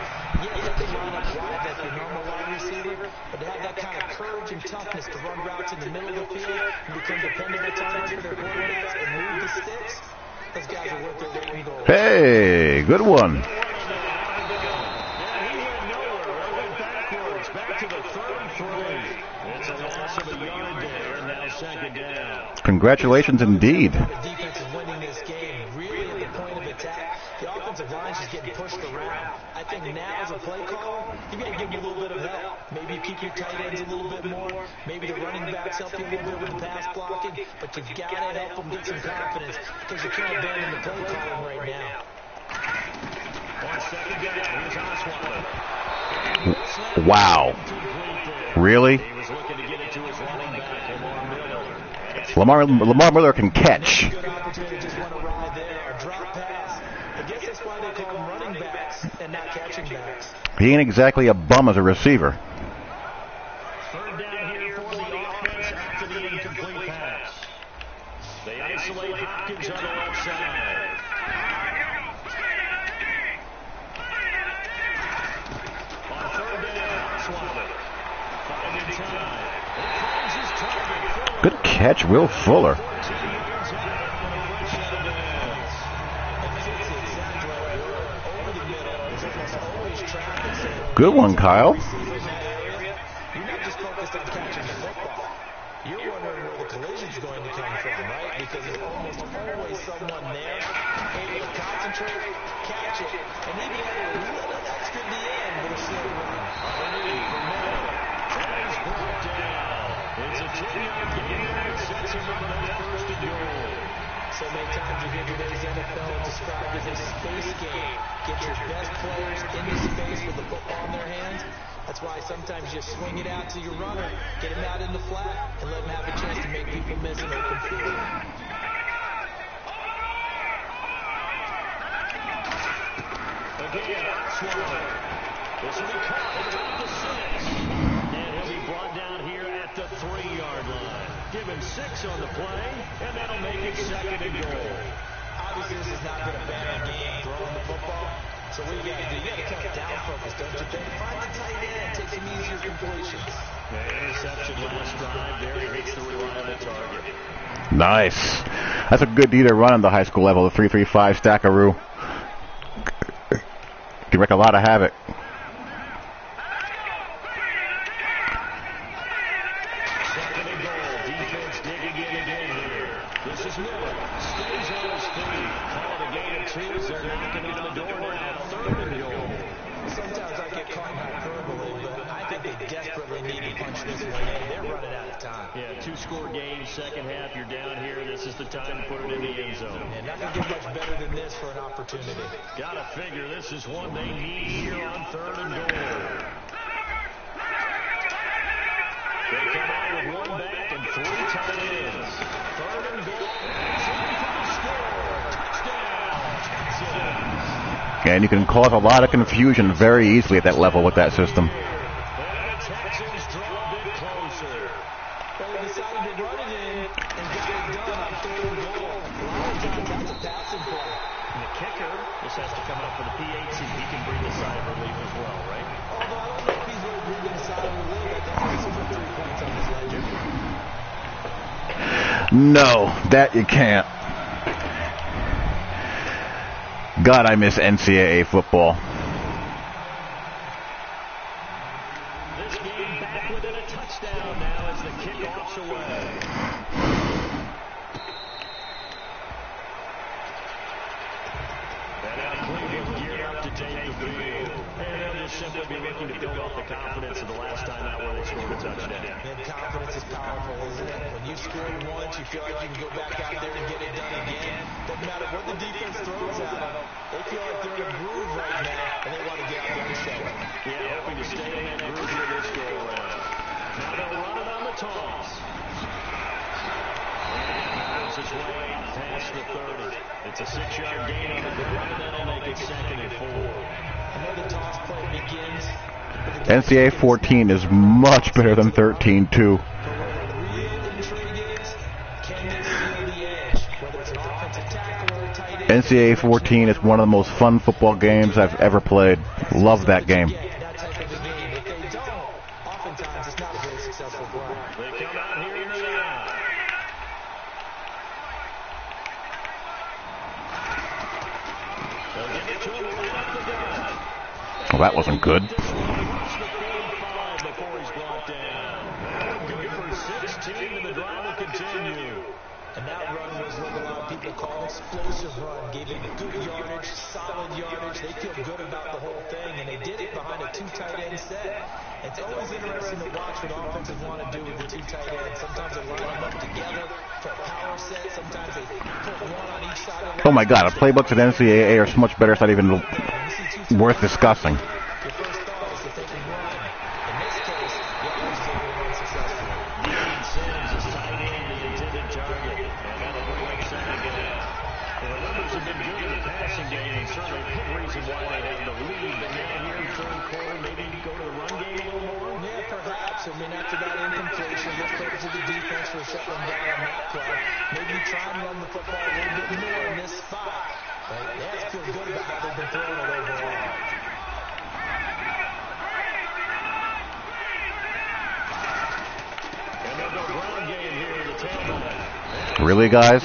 Yeah, they can run up wide like your normal wide receiver, but they have that kind of courage and toughness to run routes in the middle of the field and become dependable targets for their quarterbacks and move the sticks. Those guys are worth their weight in gold. Hey, good one. Congratulations indeed. The defense is winning this game, really at the point of attack. The offensive line is just getting pushed around. I think now as a play caller, you got to give them a little bit of help. Maybe you keep your tight ends a little bit more. Maybe the running backs help you a little bit with the pass blocking. But you've got to help them get some confidence because you can't abandon the play calling right now. On second down, here's Osweiler. Wow. Really? He was looking to get it to his running back, Lamar Miller can catch. Good opportunity to just want to ride there. A drop pass. I guess that's why they call them running backs and not catching backs. He ain't exactly a bum as a receiver. Third down here for the offense after the incomplete pass. They isolate Hopkins on the left side. On third down, Osweiler. 5 in time. Good catch, Will Fuller. Good one, Kyle. You're not just focused on catching the football. You're wondering where the collision's going to come from, right? Because there's almost always someone there able to concentrate, catch it, and even add a little extra at the end with a slow run. It's a 10-yard gain that sets him up on first and goal. So many times you hear today's NFL described as a space game. Get your best players into space with the football in their hands. That's why sometimes you swing it out to your runner, get him out in the flat, and let him have a chance to make people miss an open field. Again, Osweiler. This will be caught at the 6. And he'll be brought down here at the 3-yard line. Give him 6 on the play, and that'll make it second and goal. Obviously, this has not been a bad game throwing the football. So what you got to do? You got to come down focus, don't you think? Find the tight end, take some easier completions. The interception last drive there. He hits the reliable target. Nice. That's a good D to run on the high school level, the 3-3-5 stackaroo. Can wreak a lot of havoc. Second and goal. Defense digging in again here. This is Miller. Stays on his feet. Call it a gain of 2 as they're knocking on the door now. Third and goal. Sometimes I get caught in hyperbole, but I think they desperately need to punch this one in. They're running out of time. Yeah, 2-score game, second half. You're down here. This is the time to put it in the end zone. And nothing gets much better than this for an opportunity. Gotta figure this is one they need here on third and goal. They come out with 1 back and 3 tight ends. Third and goal. Touchdown. And you can cause a lot of confusion very easily at that level with that system. And the Texans draw a bit closer. Well, they decided to run it in and get it done on third and goal. A lot of times that's a passing play. And the kicker just has to come up for the PAT. He can breathe a sigh of relief as well, right? Although I don't know if he's really breathing a sigh of relief. I think he's put 3 points on his ledger. No, that you can't. God, I miss NCAA football. This game back within a touchdown now as the kickoff's away. And now Cleveland geared up to take the field. And they'll just simply be looking to build off the confidence of the last time out where they scored a touchdown. And confidence is powerful, isn't it? When you've scored once, you feel like you can go back out there and get it done again. Doesn't matter what the defense throws at them. They feel like they're in a groove right now, and they want to get out there and show it. Yeah, hoping to stay in that groove here this go around. Now they'll run it on the toss. And knows his way past the 30. It's a 6-yard gain on the ground, and that'll make it 2nd and 4. I know the toss play begins. NCAA 14 is much better than 13, too. Real intrigue is, can they steal the edge? Whether it's an offensive tackle or a tight end. NCAA 14 is one of the most fun football games I've ever played. Love that game. That type of a game. If they don't, oftentimes it's not a very successful play. They come out here in the eye. They'll get it to him right up the gut. Well, that wasn't good. Before he's brought down. Good for 16, and the drive will continue. And that run was what a lot of people call explosive run. Gave him good yardage, solid yardage. They feel good about the whole thing, and they did it behind a 2 tight end set. It's always interesting to watch what offenses want to do with the 2 tight ends. Sometimes they line them up together for a power set. Sometimes they put one on each side of the Oh my God, the playbooks at NCAA are so much better. It's not even worth discussing. Your first thought is that they can run. In this case, the offense is able to run successfully. Dean Sims is tight end, the intended target. And that'll bring up 2nd down. Well, the numbers have been good in the passing game, and certainly a big reason why they have the lead. But now here in third quarter, maybe go to the run game a little more. Yeah, perhaps. I mean, after that incompletion, let's credit to the defense for shutting them down on that play. Maybe try and run the football a little bit more in this spot. But they have to feel good about how they've been throwing it overall. And they'll go ground game here in the tailback. Really, guys?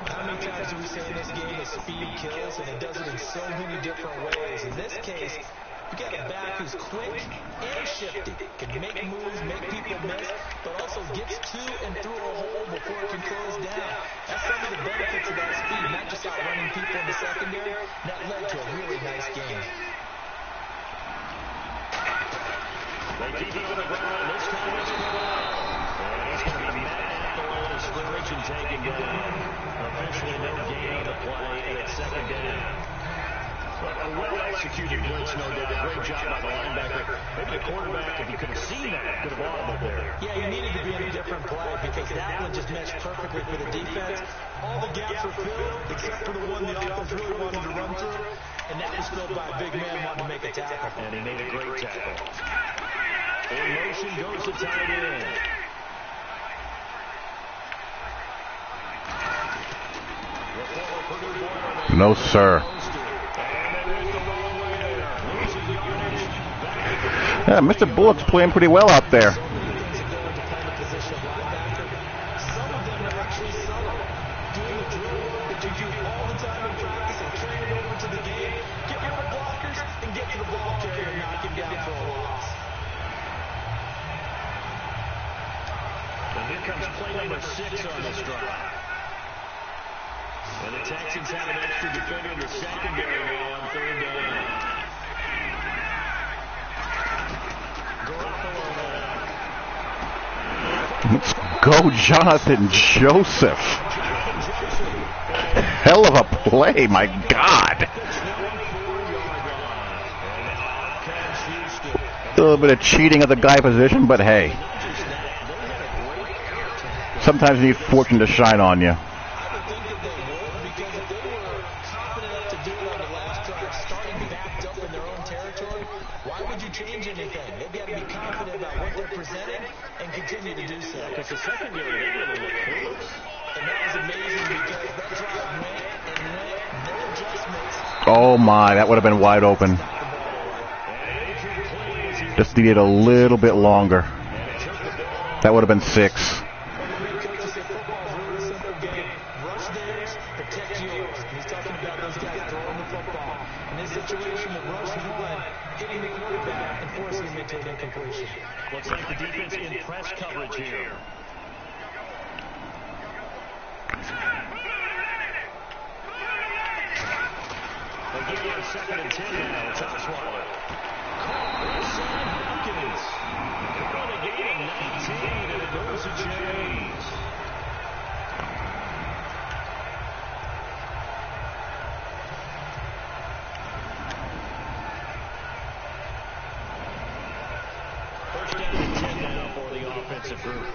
How many times do we say in this game that speed kills, and it does it in so many different ways? In this case, you got a back who's quick and shifty, can make moves, make people miss, but also gets to and through a hole before it can close down. That's some of the benefits of that speed, not just outrunning people in the secondary. That led to a really nice game. They keep it on the ground. This time it's Corral. And it's going to be Madden at the line of scrimmage and taken down. Officially no gain on the play, and it's 2nd down. But a well-executed blitz, no doubt. Great job by the linebacker. Maybe the quarterback, if he could have seen that, could have audibled there. Yeah, you needed to be in a different play because that one just meshed perfectly for the defense. All the gaps were filled except for the one the offense really wanted to run through, and that was filled by a big man wanting to make a tackle. And he made a great tackle. In motion goes the tight end. No, sir. And they went the wrong way there. Losing yardage. Back Yeah, Mr. Bullock's playing pretty well out there. Here comes play number 6 on this drive. And the Texans have an extra defender in the secondary now on 3rd down. Let's go, Jonathan Joseph. Hell of a play, my God. A little bit of cheating at the guy position, but hey. Sometimes you need fortune to shine on you. I would think that they would, because if they were confident enough to do it on the last drive, starting backed up in their own territory, why would you change anything? They've got to be confident about what they're presenting and continue to do so. Because the secondary, they really look close. And that was amazing because that drive went and went, no adjustments. Oh my, that would have been wide open. Just needed a little bit longer. That would have been 6. Looks like the defense in press coverage here. They'll give you a 2nd and 10 now. It's Osweiler. Sam Hopkins. They're going to gain a 19, and it goes to James. Offensive group.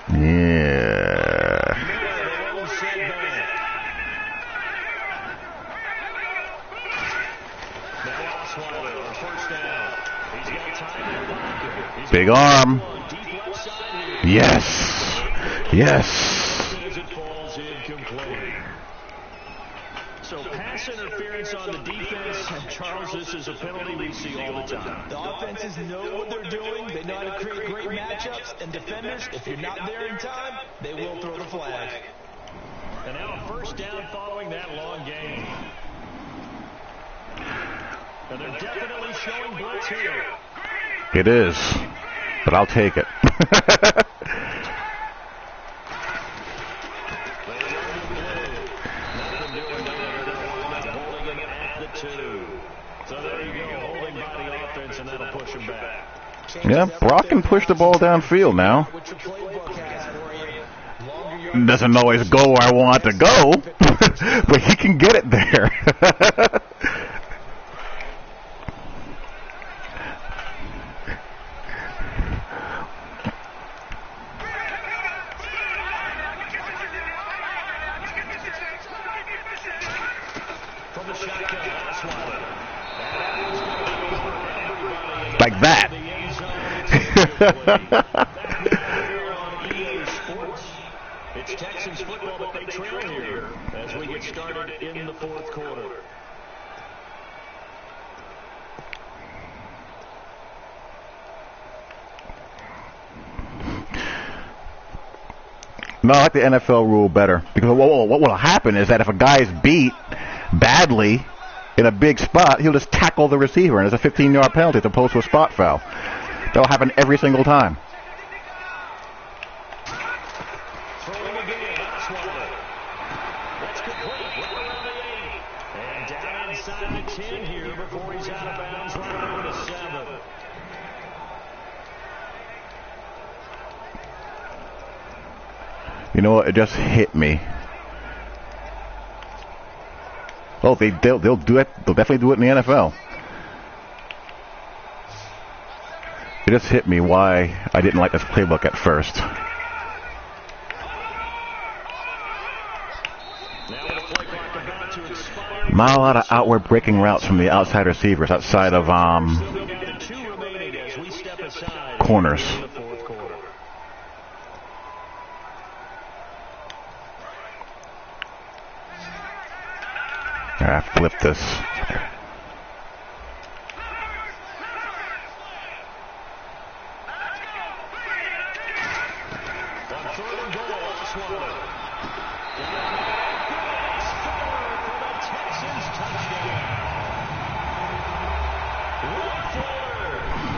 Yeah. Now Osweiler on 1st down. He's got time in the pocket. Big arm. Yes. Yes. As it falls incomplete. So pass interference on the defense, and Charles, this is a penalty we see all the time. The offenses know what they're doing. They know how to create great matchups, and defenders, if you're not there in time, they will throw the flag. And now a 1st down following that long gain. And they're definitely showing blitz here. It is, but I'll take it. So there you go, holding by the offense, and that'll push him back. Yeah, Brock can push the ball downfield now. Doesn't always go where I want it to go, but he can get it there. From the shotgun, Osweiler. Like that. It's Texans football, but they trail here as we get started in the 4th quarter. No, I like the NFL rule better, because what will happen is that if a guy is beat badly in a big spot, he'll just tackle the receiver, and it's a 15-yard penalty as opposed to a spot foul. That'll happen every single time. Throwing again, Osweiler. That's complete, right around the 8. And down inside the 10 here before he's out of bounds, right over to 7. You know what? It just hit me. Oh, they'll do it. They'll definitely do it in the NFL. It just hit me why I didn't like this playbook at first. Not a lot of outward breaking routes from the outside receivers outside of corners. I flip this. Osweiler. For the Texans touchdown. Osweiler,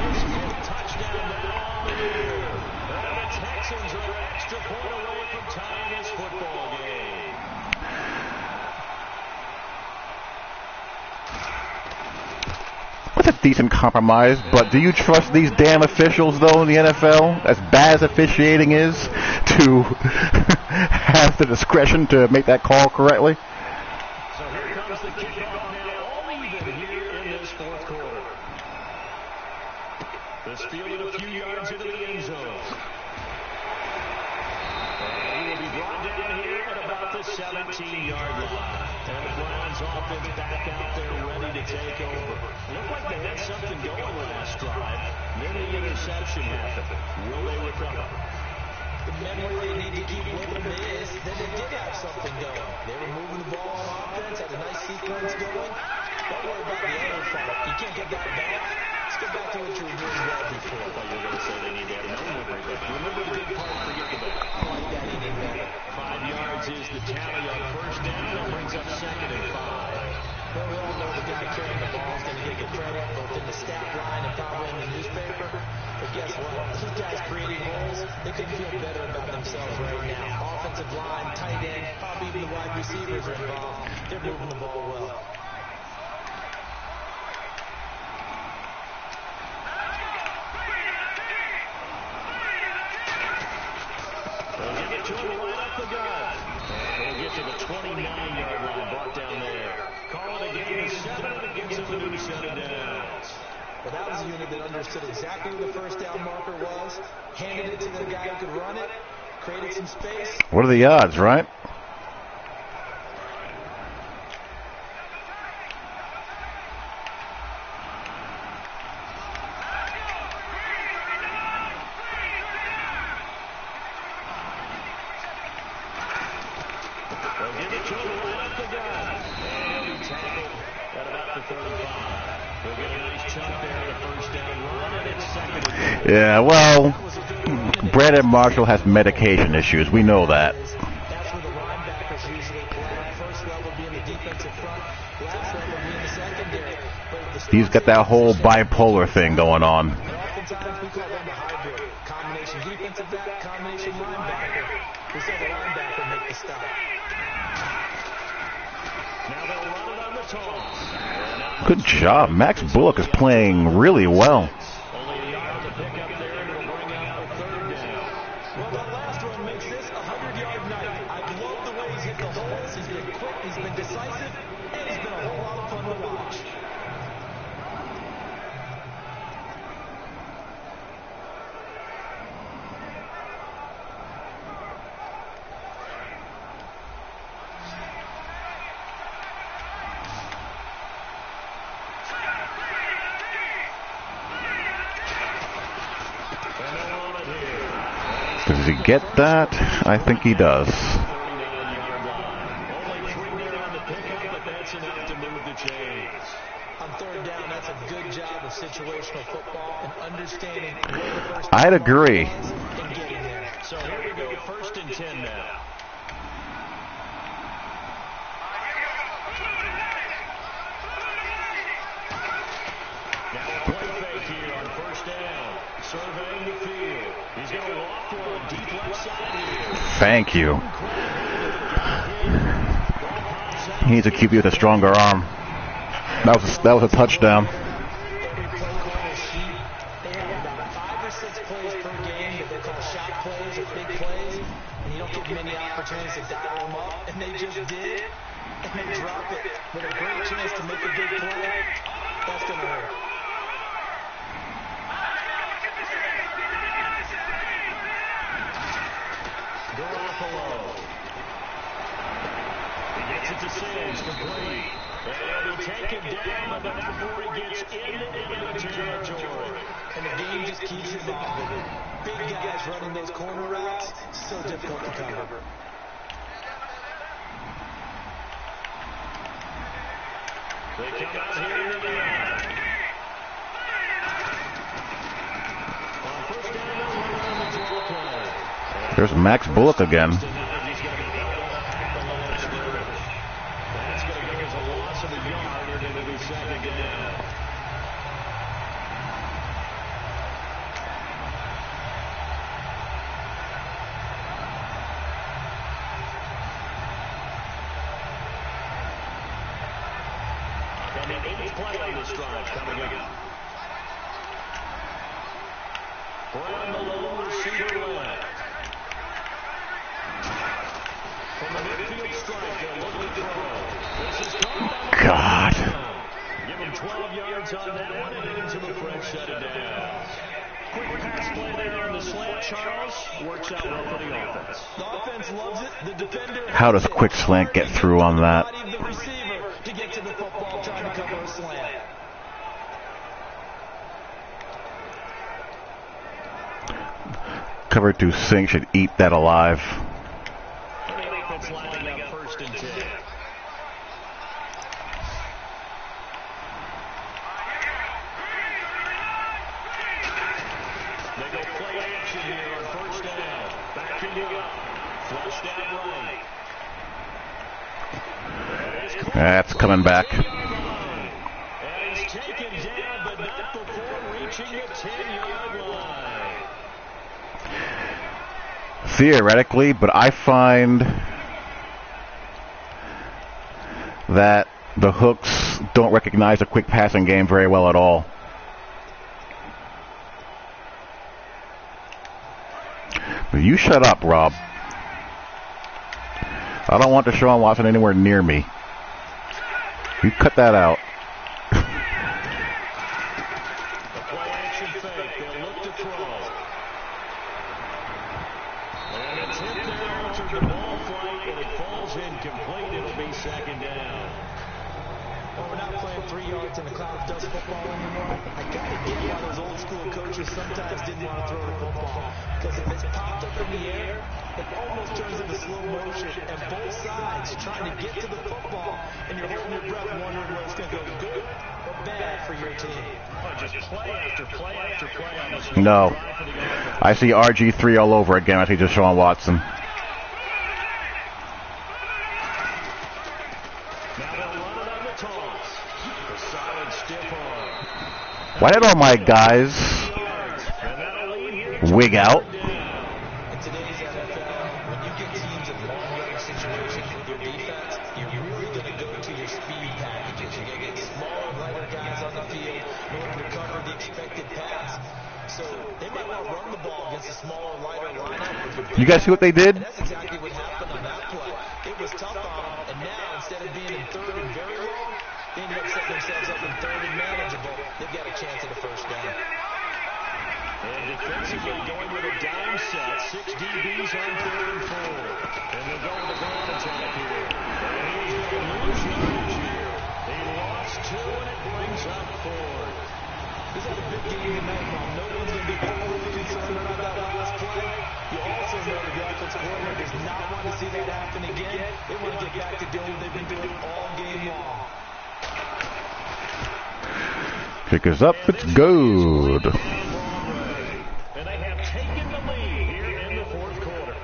his 5th touchdown now on the year. And the Texans are an extra point away from tying this football game. That's a decent compromise, but do you trust these damn officials, though, in the NFL, as bad as officiating is, to have the discretion to make that call correctly? So here comes the kickoff now, all even here in this 4th quarter. This fielded a few yards into the end zone. And he will be brought down here at about the 17-yard line. And the Browns offense back out there ready to take over. Looked like they had something going last drive. Then the interception happened. Will they recover? The memory they need to keep with them is that they did have something going. They were moving the ball on offense, had a nice sequence going. Don't worry about the other part. You can't get that back. Let's get back to what you were doing well before. I thought you were going to say they need to have no memory, but remember the big part, forget the back. I like that even better. 5 yards is the tally on 1st down. That brings up 2nd and 5. Well, we all know the guy carrying the ball is going to get the credit both in the stat line and probably in the newspaper. But guess what? These guys creating holes, they could feel better about themselves right now. Offensive line, tight end, probably even the wide receivers are involved. They're moving the ball well. They'll give it to him right up the gut. And he'll get to the 29-yard line, brought down there. Call it a gain of 7, and it gives him a new set of downs. Well, that was a unit that understood exactly where the 1st down marker was, handed it to the guy who could run it, created some space. What are the odds, right? They'll give it to him right up the gut. And he'll be tackled at about the 35. They'll get a nice chunk there on the 1st down run, and it's 2nd and 4. Yeah, well, Brandon Marshall has medication issues. We know that. That's where the linebackers usually play. 1st level being the defensive front, last level being the secondary. He's got that whole bipolar thing going on. Oftentimes we call them the hybrid. Combination defensive back, combination linebacker. We saw the linebacker make the stop. Now they'll run it on the toss. Good job. Max Bullock is playing really well. Only a yard to pick up there, and it'll bring out a 3rd down. Well, that last one makes this a 100-yard night. I love the way he's hit the holes. He's been quick, he's been decisive, and he's been a whole lot of fun to watch. Does he get that? I think he does. 39-yard line. Only 3 there on the pickup, but that's enough to move the chains. On 3rd down, that's a good job of situational football and understanding where the first I'd agree. and getting there. So here we go, 1st and 10 now. Now a play fake here on 1st down. Surveying the field. He's going to walk for a deep left side here. Thank you. He needs a QB with a stronger arm. That was a touchdown. Every play call is sheet. They have about 5 or 6 plays per game that they call shot plays or big plays, and you don't get many opportunities to dial them up, and they just did, and they drop it with a great chance to make a big play. That's going to hurt. Garoppolo. He gets it to Sims, complete. And he'll take him down, but before he gets into the territory. And the game just keeps evolving. Big guys running those corner routes, so difficult to cover. They come out here into the line. On 1st down, they'll run on the draw play. There's Max Bullock again. 8th play on this drive coming up. Brown, the lone receiver left. From the midfield strike, they're looking to throw. This is God. Give him 12 yards on that one and into the fresh set of downs. Quick pass play there on the slant, Charles. Works out well for the offense. The offense loves it. The defender. How does quick slant get through on that? The receiver to get to the football, trying to cover a slant. Cover 2 Sink should eat that alive. And the offense lining up 1st and 10. They go play action here on 1st down. Backing it up. Flushed out right. That's coming back. And he's taken down, but not before reaching the 10-yard line. Theoretically, but I find that the hooks don't recognize the quick passing game very well at all. You shut up, Rob. I don't want Deshaun Watson anywhere near me. You cut that out. The play action fake. They'll look to throw. And it's hit there after the ball flight, and it falls incomplete. It'll be 2nd down. Well, we're not playing 3 yards in the cloud of dust football anymore. I got to get why those old school coaches sometimes didn't want to throw the football. Because if it's popped up in the air, it almost turns into slow motion. And both sides trying to get to the football, and you're holding your breath wondering whether it's going to go good or bad for your team. Just play after play after play on this. No. I see RG3 all over again. I see Deshaun Watson. Why did all my guys wig out? In today's NFL, when you get teams in long running situations with your defense, you're really going to go to your speed packages. You're going to get smaller, lighter guys on the field in order to cover the expected pass. So they might want to run the ball against a smaller, lighter lineup. You guys see what they did? And that's exactly what happened on that play. It was tough on them, and now instead of being in 3rd and very long, they ended up setting themselves up in 3rd and manageable. They've got a chance at a 1st down. And defensively going with a dime set. 6 DBs on 3rd and 4. And they'll go with the ground attack here. And he's going to lose yardage here. He lost 2, and it brings up 4th. This is a big game tonight, Mom. No one's going to be overly concerned about that last play. You also know that the offensive coordinator does not want to see that happen again. They want to get back to doing what they've been doing all game long. Kick is up. It's good. And they have taken the lead here in the 4th quarter.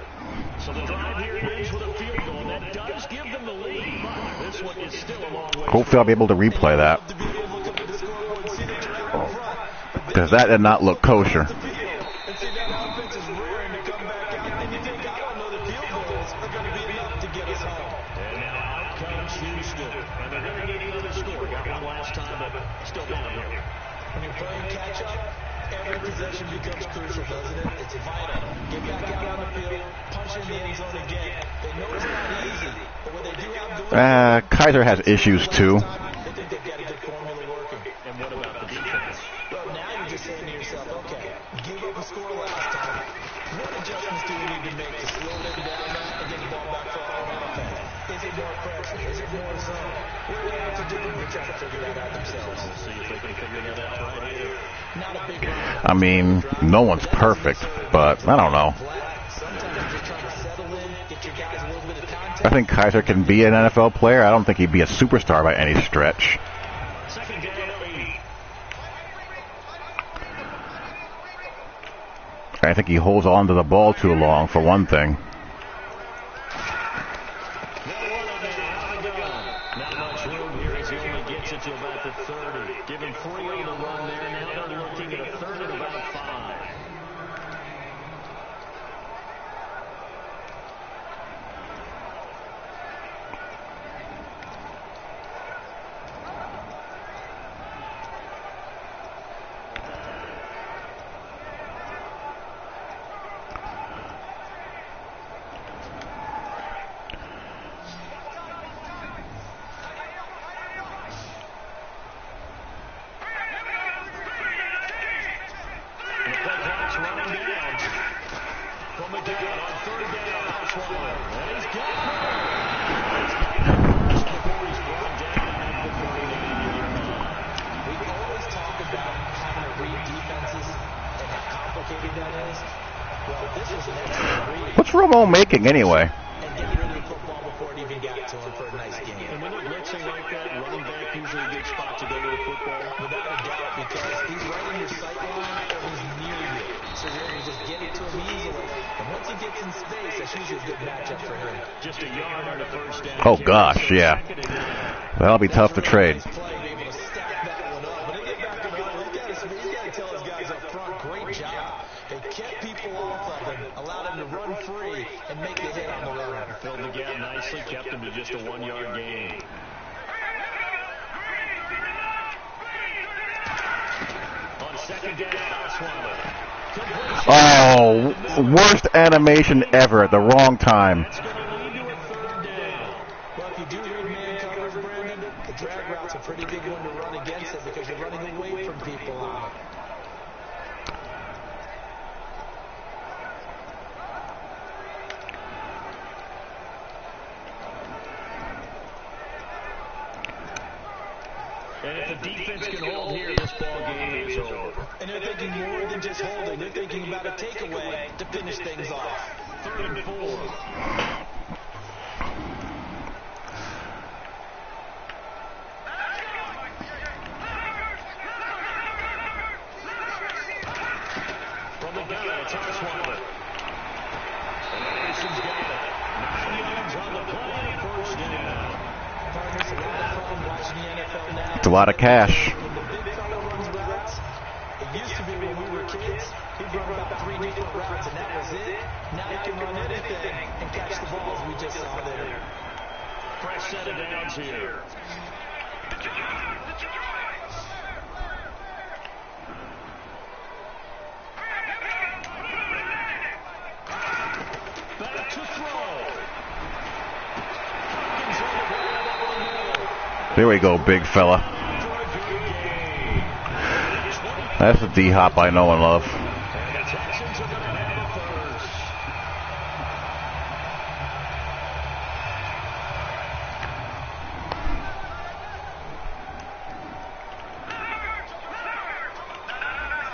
So the drive here ends with a field goal. That does give them the lead, but this one is still a long way. Hopefully I'll be able to replay that. Because that did not look kosher. And now out comes Houston. And they're going to get another score. Got one last time, but still down here. When you're playing catch-up, every possession becomes crucial, doesn't it? It's vital. Get back out on the field, punch in the end zone again. They know it's not easy, but what they do have going Kaiser has issues too. they think they've got a good formula working. And what about the defense? Well, now you're just saying to yourself, okay, give up a score last time. What adjustments do we need to make to slow them down and get the ball back for our own offense? Is it more pressure? Is it more zone? What do they have to do? They're trying to figure that out themselves. We'll see if they can figure that out right here. Not a big run. I mean, no one's perfect, but I don't know. Sometimes you're just trying to settle in, get your guys a little bit of contact. I think Kaiser can be an NFL player. I don't think he'd be a superstar by any stretch. 2nd down, 80. I think he holds on to the ball too long, for one thing. Not much room here as he only gets it to about the 30. Give him 3 on the run there. Now they're looking at a 3rd and about 5. Play clock's running down. From McGowan on third down. Osweiler. And he's got it. He's got it first before he's brought down at the 39-yard line. We always talk about having to read defenses and how complicated that is. Well, this was an excellent read. What's Romo making anyway? And getting rid of the football before it even got to him for a nice game. And when they're blitzing like that, running back usually a good spot to go with the football. Without a doubt, because he's right in your sight line or he's near you. So you're able to just get it to him easily. And once he gets in space, that's usually a good matchup for him. Just a yard on the first down. Oh, gosh, yeah. That'll be tough to trade. He's able to stack that one up. But they get back in the line. He's got to tell his guys up front, great job. They kept people off of him, allowed him to run free, and make the hit on the run. Filled the gap nicely, kept him to just a 1-yard gain. On second down, Osweiler. Oh, worst animation ever at the wrong time. That's going to lead to a third down. Well, if you do read man coverage, Brandon, the drag route's a pretty big one to run against it because you're running away from people on it. And if the defense can hold here, this ball game is over. And they're thinking more than just holding. They're thinking about a takeaway to finish things off. 3rd and 4. From the gun, it's Osweiler. And Anderson's got it. 9 yards on the play, first down. Partners, a lot of fun watching the NFL now. It's a lot of cash. When the big fella runs routes, it used to be when we were kids, he'd run about 3 different routes and that was it. Now he can run anything and catch the balls we just saw there. Fresh set of downs here. Back to throw. Hopkins on the ground over the middle. There we go, big fella. For a good gain. That's the D-hop I know and love. And the Texans are going to have it first.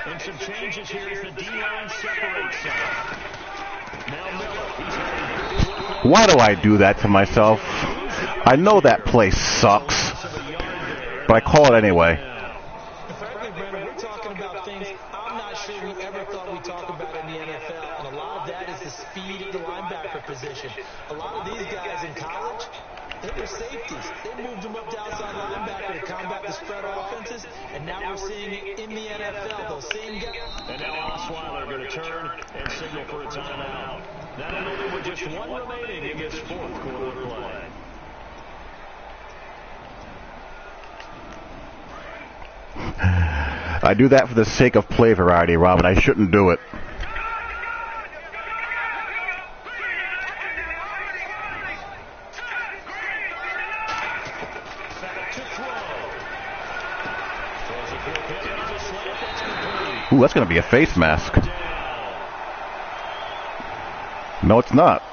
And some changes here as the D-line separates them. Now Miller, he's having Why do I do that to myself? I know that place sucks, but I call it anyway. Frankly, Brandon, we're talking about things I'm not sure we ever thought we'd talk about in the NFL, and a lot of that is the speed at the linebacker position. A lot of these guys in college, they were safeties. They moved them up to outside linebacker to combat the spread offenses, and now we're seeing it in the NFL. Those same guys. And now Osweiler going to turn and signal for a timeout. Not only with just one remaining in this 4th quarter play. I do that for the sake of play variety, Robin. I shouldn't do it. Back to throw. Throws a quick hit on the slant. That's complete. Ooh, that's going to be a face mask. Down. No, it's not.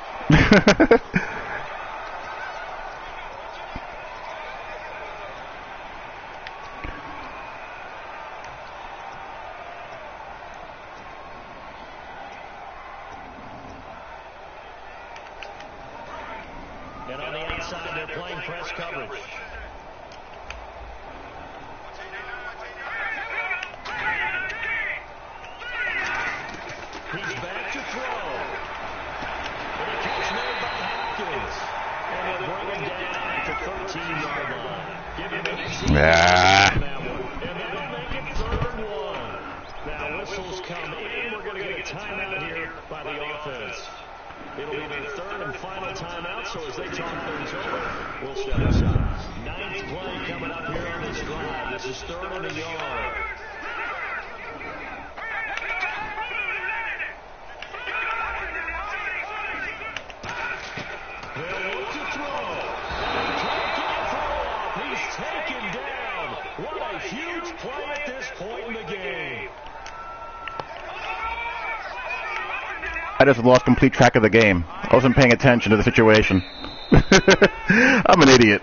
And on the outside, they're playing press coverage. He's back to throw. And a catch made by Hopkins. And they'll bring him down at the 13-yard line. Give him 18. Yeah. And that'll make it 3rd and 1. Now whistles come in. We're going to get a timeout here by the offense. It'll be their 3rd and final timeout, so as they talk things over, we'll step aside. 9th play coming up here on this drive. This is 3rd and a yard. They'll look to throw. Can't get a throw off. He's taken down. What a huge play at this point in the game. I just lost complete track of the game. I wasn't paying attention to the situation. I'm an idiot.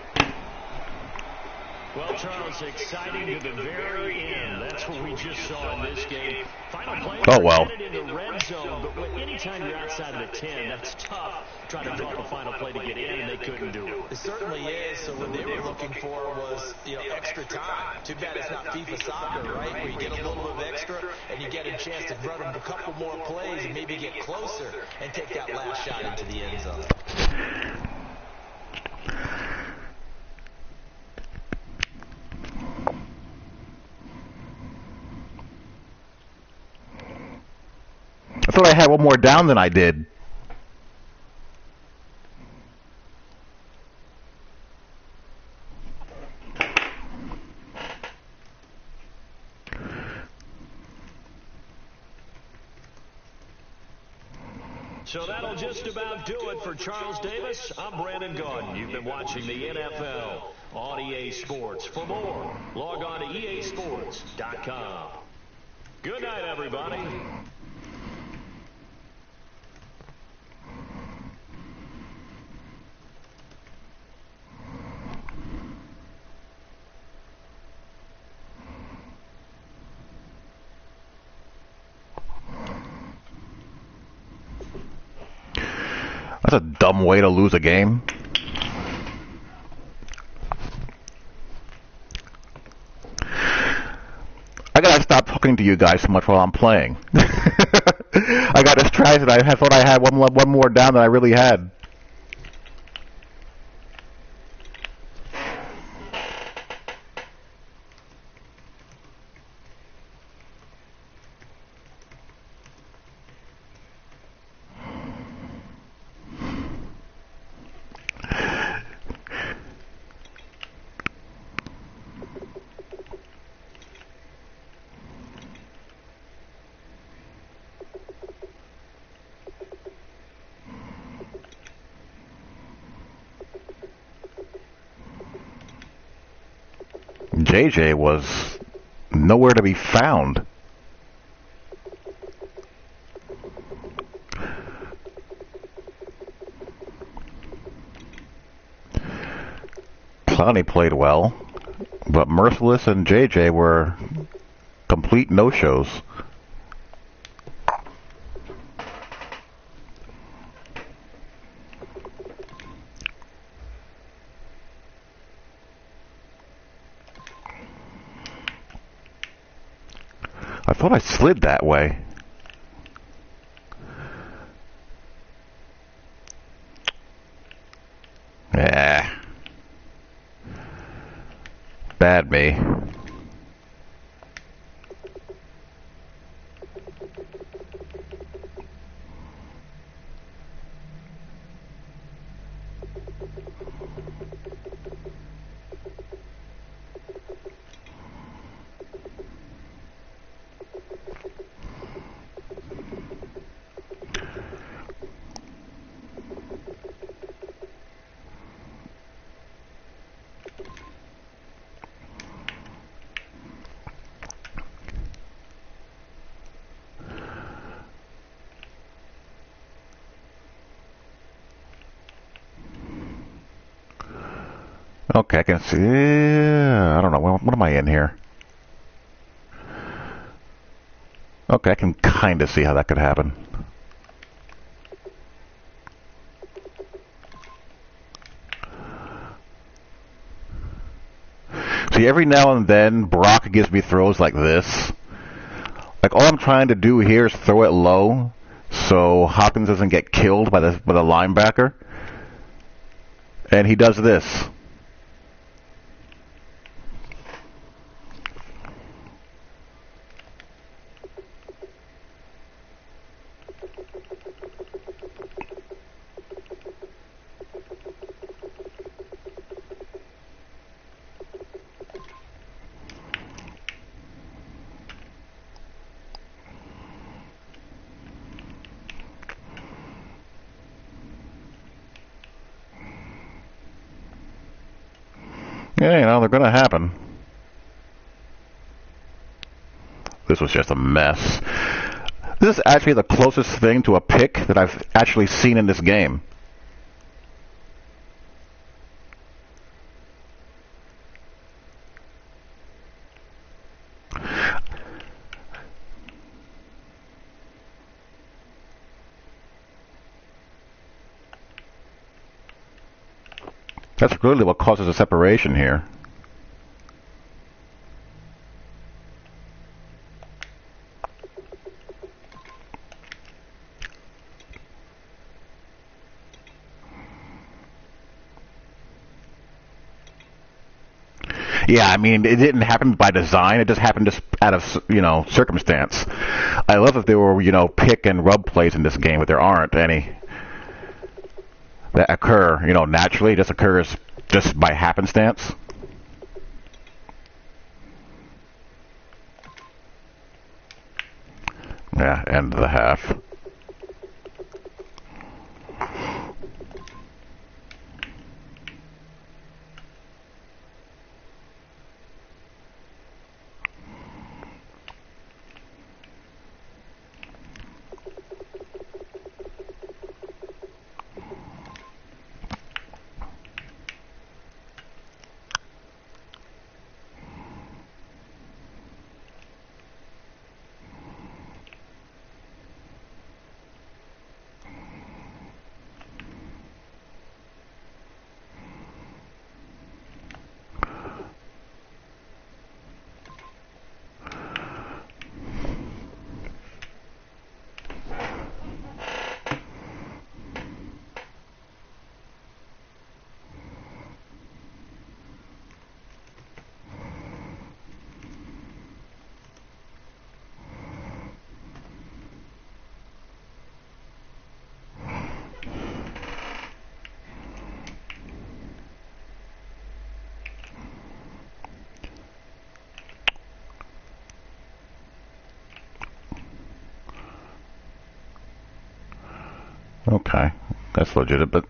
Well, Charles, exciting to the very end. That's what we just saw in this game. Final play. Oh, well. In the red zone, but anytime you're outside of the 10, that's tough. Trying to draw the final play to get in, and they couldn't do it. It certainly is. So what they were looking for was, extra time. Too bad it's not FIFA soccer, right? Where you get a little bit of extra, and you get a chance to run them a couple more plays and maybe get closer and take that last shot into the end zone. I thought I had one more down than I did. So that'll just about do it for Charles Davis. I'm Brandon Gaudin. You've been watching the NFL on EA Sports. For more, log on to easports.com. Good night, everybody. That's a dumb way to lose a game. I gotta stop talking to you guys so much while I'm playing. I got distracted. I thought I had one more down than I really had. JJ was nowhere to be found. Clowney played well, but Merciless and JJ were complete no-shows. I thought I slid that way. Yeah. Bad me. Okay, I can see. I don't know. What am I in here? Okay, I can kind of see how that could happen. See, every now and then, Brock gives me throws like this. Like, all I'm trying to do here is throw it low so Hopkins doesn't get killed by the linebacker. And he does this. Yeah, you know, they're going to happen. This was just a mess. This is actually the closest thing to a pick that I've actually seen in this game. That's really what causes the separation here. Yeah, I mean, it didn't happen by design. It just happened just out of, circumstance. I love if there were, pick and rub plays in this game, but there aren't any that occur, naturally. It just occurs just by happenstance. Yeah, end of the half. Okay, that's legitimate.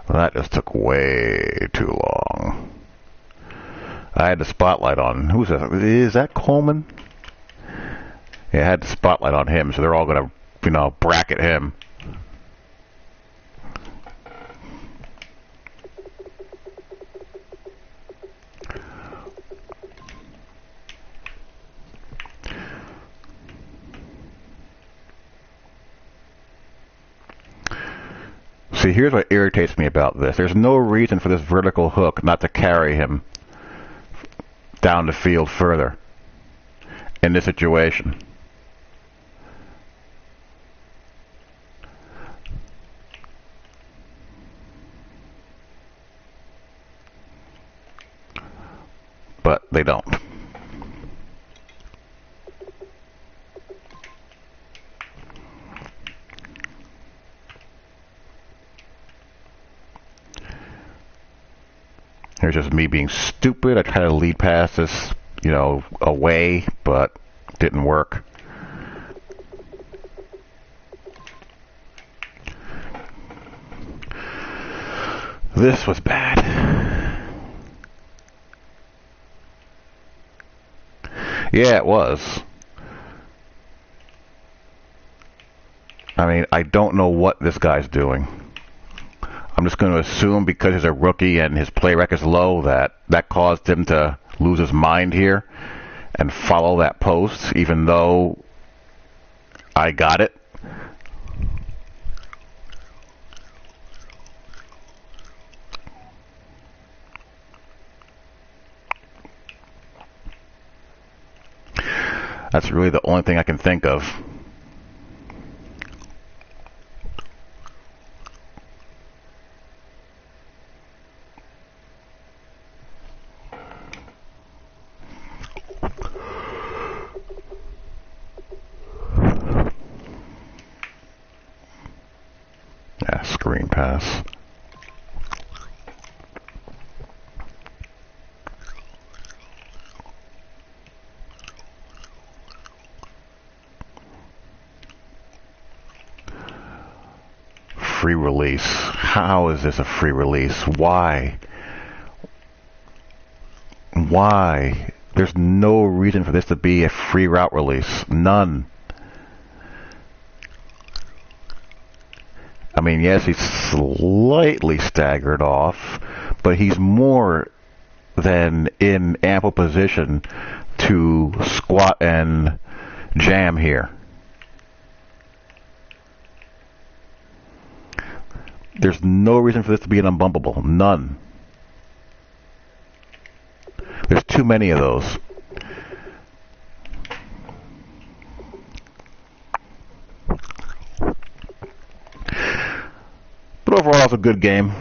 That just took way too long. I had the spotlight on. Who's that? Is that Coleman? Yeah, I had the spotlight on him, so they're all going to, bracket him. See, here's what irritates me about this. There's no reason for this vertical hook not to carry him down the field further in this situation. But they don't. Here's just me being stupid. I tried to lead past this, away, but didn't work. This was bad. Yeah, it was. I mean, I don't know what this guy's doing. I'm just going to assume because he's a rookie and his play record's low that caused him to lose his mind here and follow that post, even though I got it. That's really the only thing I can think of. Yeah, screen pass. Free release. release. How is this a free release? Why? Why? There's no reason for this to be a free route release. None. I mean, yes, he's slightly staggered off, but he's more than in ample position to squat and jam here. There's no reason for this to be an unbumpable. None. There's too many of those. But overall, it's a good game.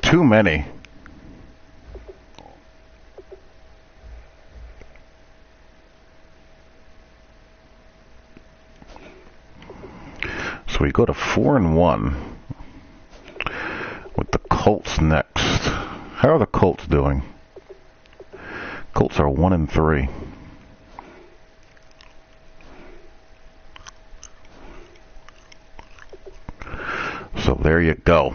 Too many. So we go to 4-1 with the Colts next. How are the Colts doing? Colts are 1-3. So there you go.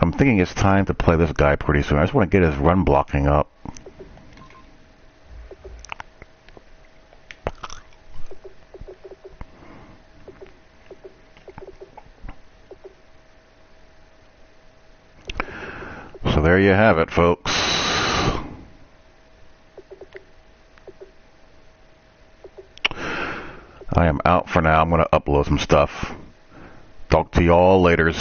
I'm thinking it's time to play this guy pretty soon. I just want to get his run blocking up. So there you have it, folks. I am out for now. I'm going to upload some stuff. Talk to you all later.